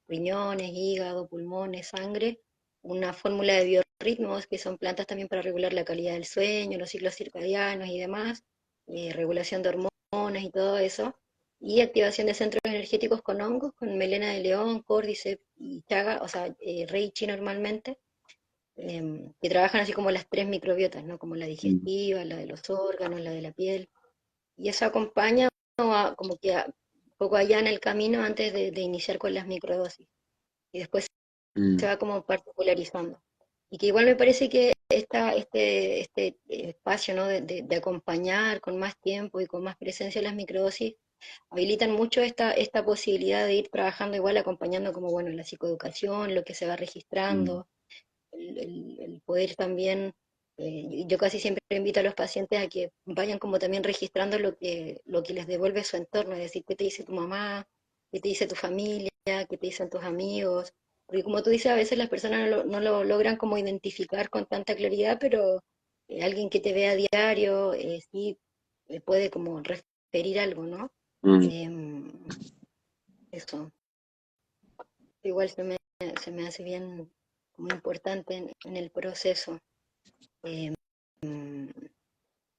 A: riñones, hígado, pulmones, sangre, una fórmula de biorritmos, que son plantas también para regular la calidad del sueño, los ciclos circadianos y demás, regulación de hormonas y todo eso, y activación de centros energéticos con hongos, con melena de león, córdiceps y chaga, o sea, reichi normalmente, que trabajan así como las tres microbiotas, ¿no? Como la
B: mm,
A: digestiva, la de los órganos, la de la piel, y eso acompaña como que un poco allá en el camino antes de iniciar con las microdosis, y después se
B: mm,
A: va como particularizando. Y que igual me parece que este espacio, ¿no? de acompañar con más tiempo y con más presencia las microdosis habilitan mucho esta posibilidad de ir trabajando igual, acompañando como, bueno, la psicoeducación, lo que se va
B: mm,
A: registrando, el poder también, yo casi siempre invito a los pacientes a que vayan como también registrando lo que les devuelve su entorno, es decir, qué te dice tu mamá, qué te dice tu familia, qué te dicen tus amigos, porque como tú dices, a veces las personas no lo logran como identificar con tanta claridad, pero alguien que te ve a diario, sí puede como referir algo, ¿no?
B: mm.
A: Em, Eso. Igual se me hace bien muy importante en el proceso. Eh, mm,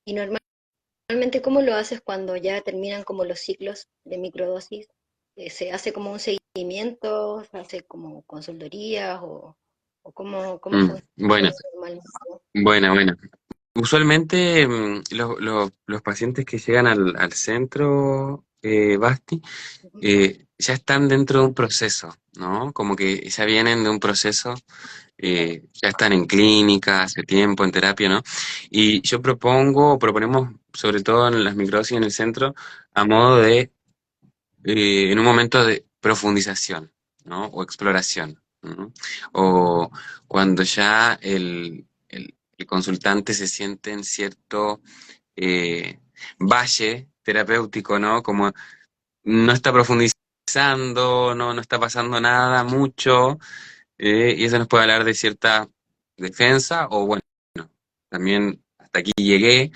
A: y normalmente, ¿cómo lo haces cuando ya terminan como los ciclos de microdosis? ¿Se hace como un seguimiento? ¿Se hace como consultorías? ¿O cómo funciona
B: Bueno,
A: eso normalmente?
B: bueno. Usualmente los pacientes que llegan al centro, Basti,
A: Ujú.
B: ya están dentro de un proceso, ¿no? Como que ya vienen de un proceso,
A: Claro.
B: ya están en clínica hace tiempo, en terapia, ¿no? Y yo proponemos, sobre todo en las microdosis en el centro, a modo de, en un momento de profundización, ¿no? O exploración, ¿no? O cuando ya el consultante se siente en cierto valle terapéutico, ¿no? Como no está profundizando, no está pasando nada mucho, y eso nos puede hablar de cierta defensa, o bueno, también hasta aquí llegué,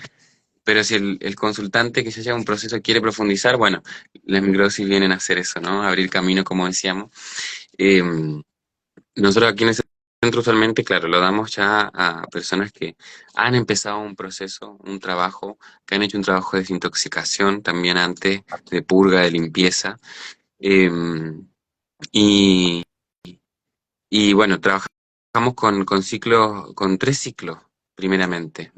B: pero si el consultante que ya lleva un proceso quiere profundizar, bueno, las microdosis vienen a hacer eso, ¿no? Abrir camino, como decíamos. Eh, Nosotros aquí en el centro usualmente, claro, lo damos ya a personas que han empezado un proceso, un trabajo, que han hecho un trabajo de desintoxicación también antes, de purga, de limpieza. Eh, y, y bueno, trabajamos con ciclos, con 3 ciclos, primeramente.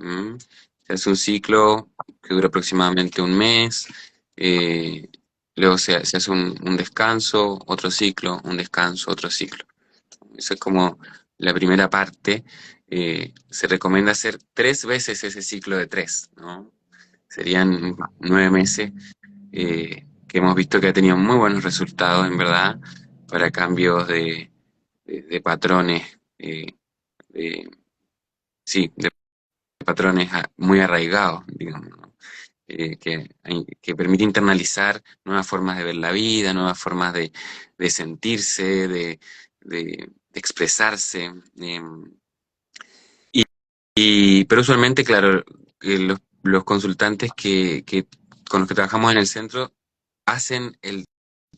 B: Se hace un ciclo que dura aproximadamente un mes, eh, luego se hace un descanso, otro ciclo, un descanso, otro ciclo. Eso es como la primera parte. Se recomienda hacer 3 veces ese ciclo de 3, ¿no? Serían 9 meses, que hemos visto que ha tenido muy buenos resultados, en verdad, para cambios de patrones, de- sí, de patrones muy arraigados, digamos, ¿no? Que permite internalizar nuevas formas de ver la vida, nuevas formas de sentirse, de expresarse. Pero usualmente, claro, los consultantes con los que trabajamos en el centro hacen el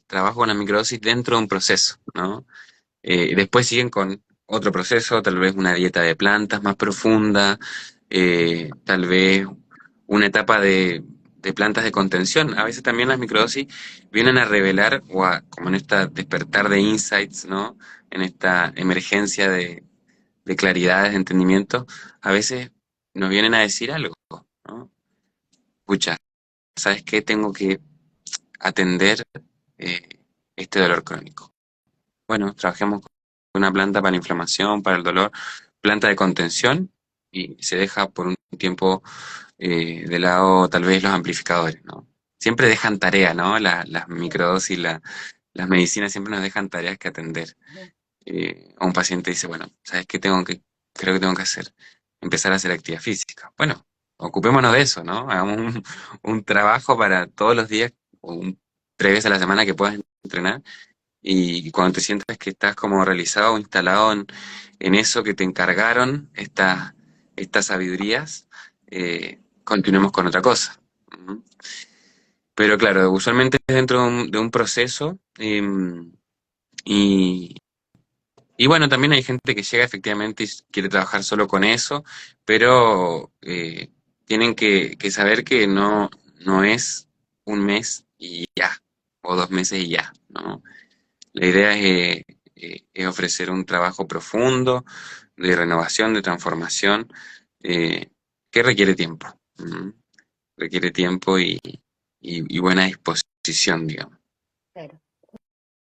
B: trabajo con la microdosis dentro de un proceso, ¿no? Después siguen con otro proceso, tal vez una dieta de plantas más profunda, tal vez una etapa de plantas de contención. A veces también las microdosis vienen a revelar, como en esta despertar de insights, ¿no? En esta emergencia de claridades, de entendimiento, a veces nos vienen a decir algo, ¿no? Escucha, ¿sabes qué? Tengo que atender eh, este dolor crónico. Bueno, trabajemos con una planta para la inflamación, para el dolor, planta de contención, y se deja por un tiempo de lado tal vez los amplificadores, ¿no? Siempre dejan tarea, ¿no? Las microdosis, las medicinas siempre nos dejan tareas que atender. A un paciente dice, bueno, ¿sabes qué creo que tengo que hacer? Empezar a hacer actividad física. Bueno, ocupémonos de eso, ¿no? Hagamos un trabajo para todos los días, o 3 veces a la semana que puedas entrenar, y cuando te sientas que estás como realizado o instalado en eso que te encargaron, estas sabidurías, continuemos con otra cosa. ¿Mm? Pero claro, usualmente es dentro de un proceso, y, y bueno, también hay gente que llega efectivamente y quiere trabajar solo con eso, pero tienen que saber que no es un mes y ya, o 2 meses y ya, ¿no? La idea es ofrecer un trabajo profundo de renovación, de transformación, que requiere tiempo. ¿Mm? Requiere tiempo y buena disposición, digamos.
A: Claro.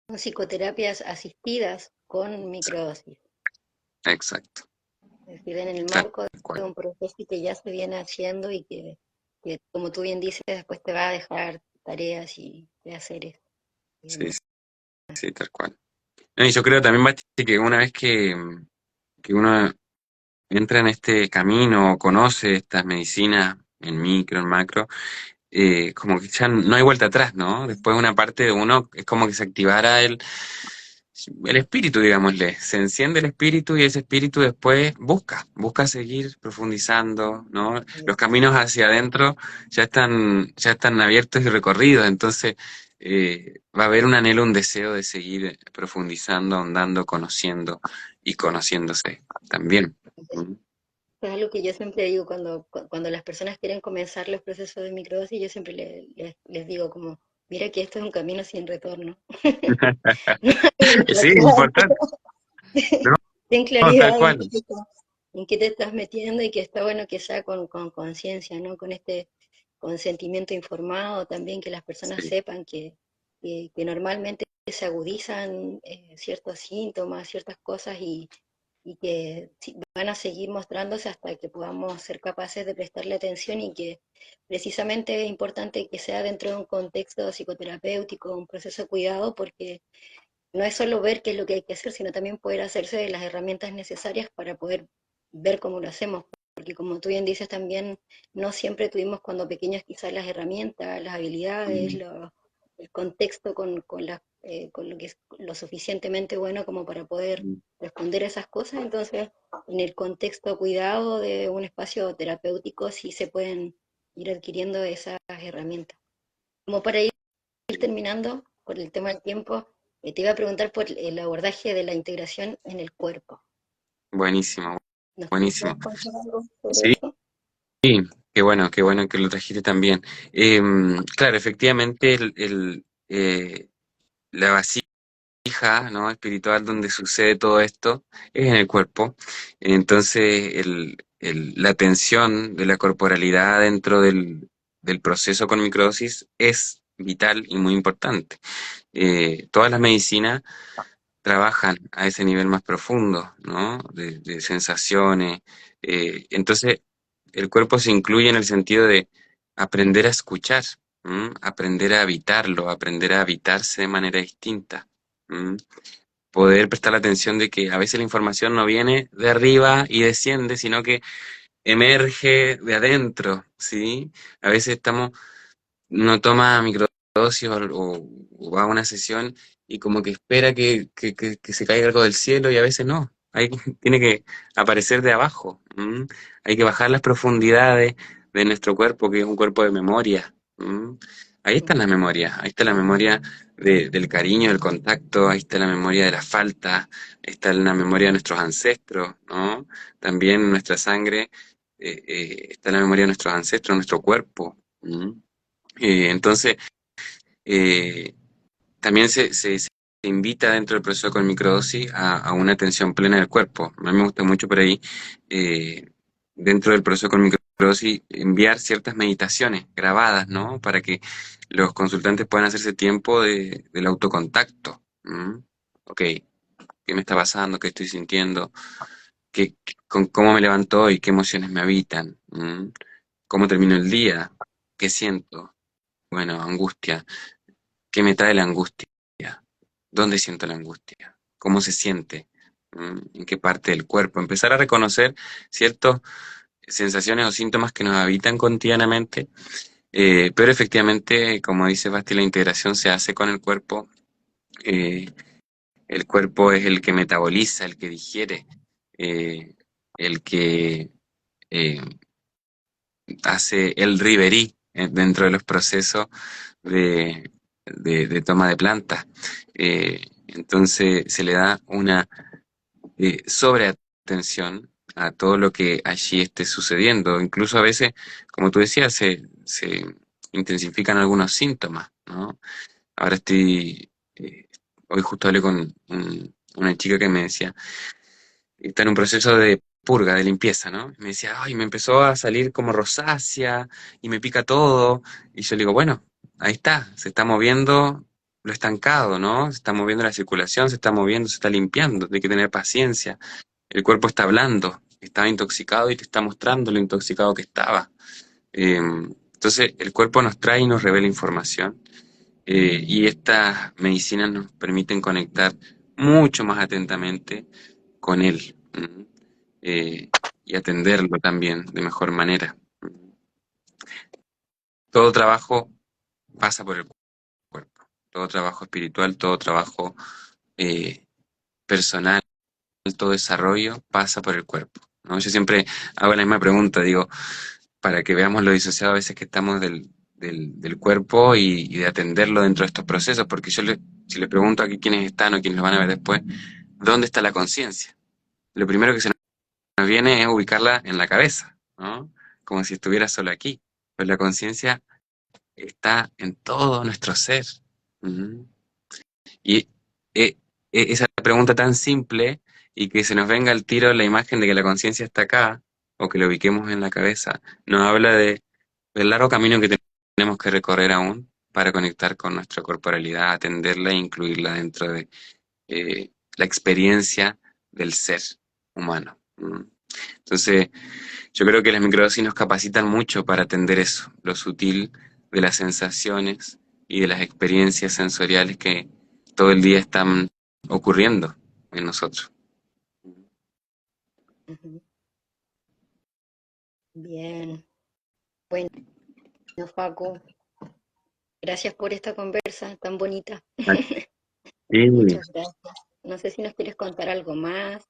A: Son psicoterapias asistidas con microdosis.
B: Exacto.
A: Es decir, en el
B: Tal
A: marco de
B: cual.
A: un proceso que ya se viene haciendo y que, como tú bien dices, después te va a dejar tareas y de hacer eso y
B: Sí,
A: demás.
B: sí, sí, tal cual. No, y yo creo también, Basti, que una vez que uno entra en este camino, conoce estas medicinas en micro, en macro, como que ya no hay vuelta atrás, ¿no? Después una parte de uno es como que se activara el espíritu, digámosle. Se enciende el espíritu y ese espíritu después busca seguir profundizando, ¿no? Los caminos hacia adentro ya están abiertos y recorridos, entonces va a haber un anhelo, un deseo de seguir profundizando, ahondando, conociendo y conociéndose también. ¿Mm?
A: Es algo que yo siempre digo cuando las personas quieren comenzar los procesos de microdosis, yo siempre les digo como, mira que esto es un camino sin retorno. No hay vuelta
B: Sí,
A: atrás.
B: importante, ¿no?
A: Ten
B: No, tal
A: claridad
B: cual.
A: en qué te estás metiendo y que está bueno que sea con conciencia, ¿no? Con este consentimiento informado también, que las personas
B: Sí.
A: sepan que normalmente se agudizan ciertos síntomas, ciertas cosas y que van a seguir mostrándose hasta que podamos ser capaces de prestarle atención y que precisamente es importante que sea dentro de un contexto psicoterapéutico, un proceso de cuidado, porque no es solo ver qué es lo que hay que hacer, sino también poder hacerse de las herramientas necesarias para poder ver cómo lo hacemos. Porque como tú bien dices también, no siempre tuvimos cuando pequeños quizás las herramientas, las habilidades,
B: Mm,
A: el contexto con lo que es lo suficientemente bueno como para poder
B: mm.
A: responder a esas cosas. Entonces, en el contexto cuidado de un espacio terapéutico sí se pueden ir adquiriendo esas herramientas. Como para ir terminando por el tema del tiempo, te iba a preguntar por el abordaje de la integración en el cuerpo.
B: Buenísimo,
A: ¿Nos
B: buenísimo.
A: podrías contar algo sobre
B: Sí,
A: eso?
B: qué bueno que lo trajiste también. Claro, efectivamente, la vasija, ¿no? espiritual donde sucede todo esto es en el cuerpo. Entonces, la tensión de la corporalidad dentro del proceso con microdosis es vital y muy importante. Todas las medicinas trabajan a ese nivel más profundo, ¿no? De sensaciones. Entonces, el cuerpo se incluye en el sentido de aprender a escuchar, ¿m? Aprender a habitarlo, aprender a habitarse de manera distinta. ¿M? Poder prestar la atención de que a veces la información no viene de arriba y desciende, sino que emerge de adentro, ¿sí? A veces uno toma microdosis o va a una sesión y como que espera que se caiga algo del cielo y a veces no. Tiene que aparecer de abajo. ¿M? Hay que bajar las profundidades de nuestro cuerpo, que es un cuerpo de memoria. ¿M? Ahí están las memorias, ahí está la memoria del cariño, del contacto, ahí está la memoria de la falta, ahí está la memoria de nuestros ancestros, ¿no? También en nuestra sangre está la memoria de nuestros ancestros, nuestro cuerpo. ¿M? Entonces, eh, también se invita dentro del proceso con microdosis a una atención plena del cuerpo. A mí me gusta mucho por ahí, eh, dentro del proceso con microdosis, enviar ciertas meditaciones grabadas, ¿no? Para que los consultantes puedan hacerse tiempo del autocontacto. ¿M? Ok, ¿qué me está pasando? ¿Qué estoy sintiendo? ¿Cómo me levanto hoy? ¿Qué emociones me habitan? ¿M? ¿Cómo termino el día? ¿Qué siento? Bueno, angustia. ¿Qué me trae la angustia? ¿Dónde siento la angustia? ¿Cómo se siente? ¿En qué parte del cuerpo? Empezar a reconocer ciertas sensaciones o síntomas que nos habitan cotidianamente, pero efectivamente, como dice Basti, la integración se hace con el cuerpo. eh, el cuerpo es el que metaboliza, el que digiere, eh, el que eh, hace el riverí dentro de los procesos de, de toma de plantas. Entonces se le da una sobreatención a todo lo que allí esté sucediendo. Incluso a veces, como tú decías, se intensifican algunos síntomas, ¿no? Ahora hoy justo hablé con una chica que me decía, está en un proceso de purga, de limpieza, ¿no? Me decía, ay, me empezó a salir como rosácea y me pica todo. Y yo le digo, bueno, ahí está, se está moviendo lo estancado, ¿no? Se está moviendo la circulación, se está moviendo, se está limpiando, hay que tener paciencia. El cuerpo está hablando, estaba intoxicado y te está mostrando lo intoxicado que estaba. Entonces, el cuerpo nos trae y nos revela información, y estas medicinas nos permiten conectar mucho más atentamente con él, y atenderlo también de mejor manera. Todo trabajo pasa por el cuerpo, todo trabajo espiritual, todo trabajo eh, personal, todo desarrollo pasa por el cuerpo, ¿no? Yo siempre hago la misma pregunta, digo, para que veamos lo disociado a veces que estamos del cuerpo y de atenderlo dentro de estos procesos, porque si le pregunto aquí quiénes están o quiénes lo van a ver después, ¿dónde está la conciencia? Lo primero que se nos viene es ubicarla en la cabeza, ¿no? Como si estuviera solo aquí. Pero la conciencia está en todo nuestro ser. Ujú. Y eh, esa pregunta tan simple y que se nos venga al tiro la imagen de que la conciencia está acá o que lo ubiquemos en la cabeza, nos habla del largo camino que tenemos que recorrer aún para conectar con nuestra corporalidad, atenderla e incluirla dentro de la experiencia del ser humano. Entonces, yo creo que las microdosis nos capacitan mucho para atender eso, lo sutil de las sensaciones y de las experiencias sensoriales que todo el día están ocurriendo en nosotros.
A: Ujú. Bien, bueno, Facu, gracias por esta conversa tan bonita.
B: Sí,
A: Muchas gracias. No sé si nos quieres contar algo más,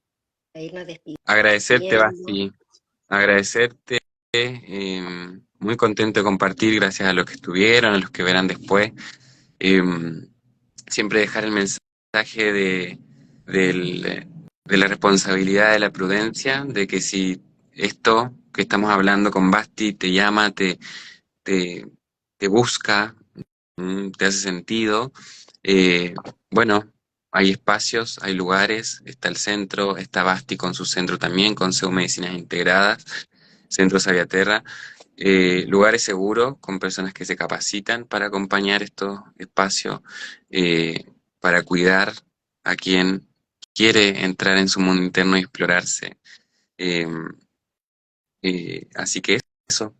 A: para irnos
B: agradecerte,
A: despidiendo.
B: Basti, agradecerte, muy contento de compartir gracias a los que estuvieron, a los que verán después. Eh, Siempre dejar el mensaje del- de la responsabilidad de la prudencia, de que si esto que estamos hablando con Basti te llama, te, te busca, te hace sentido, eh, bueno, hay espacios, hay lugares, está el centro, está Basti con su centro también, con SEU Medicinas Integradas, Centro Sabiaterra, lugares seguros con personas que se capacitan para acompañar estos espacios, eh, para cuidar a quien quiere entrar en su mundo interno y explorarse. Eh, Así que eso,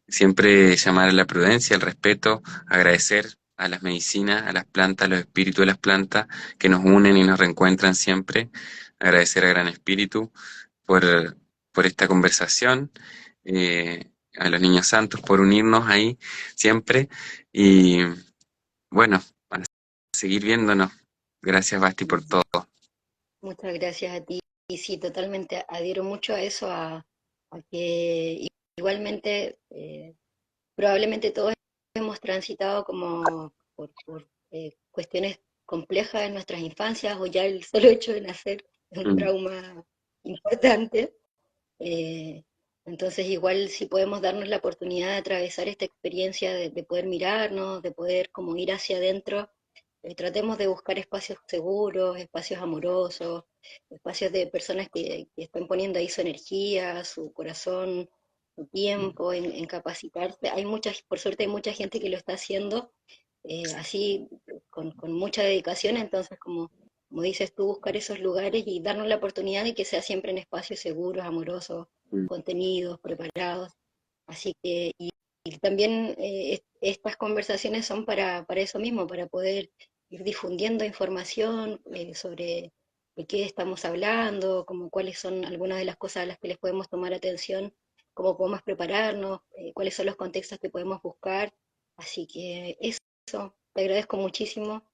B: siempre llamar a la prudencia, al respeto, agradecer a las medicinas, a las plantas, a los espíritus de las plantas que nos unen y nos reencuentran siempre, agradecer a Gran Espíritu por esta conversación, a los niños santos por unirnos ahí siempre y bueno, a seguir viéndonos. Gracias, Basti, por todo.
A: Muchas gracias a ti. Y sí, totalmente adhiero mucho a eso, a que igualmente probablemente todos hemos transitado como por cuestiones complejas en nuestras infancias o ya el solo hecho de nacer es un
B: Mm,
A: trauma importante. Eh, entonces igual si podemos darnos la oportunidad de atravesar esta experiencia de poder mirarnos, de poder como ir hacia adentro, tratemos de buscar espacios seguros, espacios amorosos, espacios de personas que están poniendo ahí su energía, su corazón, su tiempo en capacitarse. Hay muchas, por suerte hay mucha gente que lo está haciendo así con mucha dedicación, entonces como dices tú, buscar esos lugares y darnos la oportunidad de que sea siempre en espacios seguros, amorosos,
B: mm,
A: contenidos, preparados. Así que, y también estas conversaciones son para eso mismo, para poder ir difundiendo información sobre de qué estamos hablando, como cuáles son algunas de las cosas a las que les podemos tomar atención, cómo podemos prepararnos, cuáles son los contextos que podemos buscar. Así que eso, te agradezco muchísimo,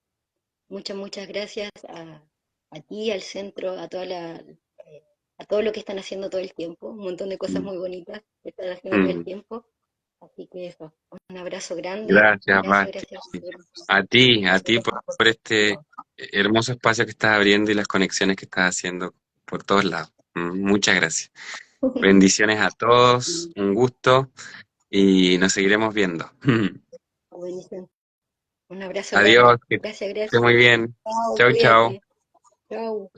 A: muchas gracias a ti, al centro, a todo lo que están haciendo todo el tiempo, un montón de cosas
B: mm,
A: muy bonitas que están haciendo todo el
B: mm.
A: tiempo. Así que eso, un abrazo grande,
B: Gracias, Basti.
A: gracias
B: A
A: por
B: ti por este hermoso espacio que estás abriendo y las conexiones que estás haciendo por todos lados. Muchas gracias. Bendiciones a todos, un gusto y nos seguiremos viendo.
A: Buenísimo. Un abrazo grande.
B: Adiós, que
A: Gracias,
B: esté muy bien.
A: Chao,
B: Chau, chau.
A: cuídate. Chao.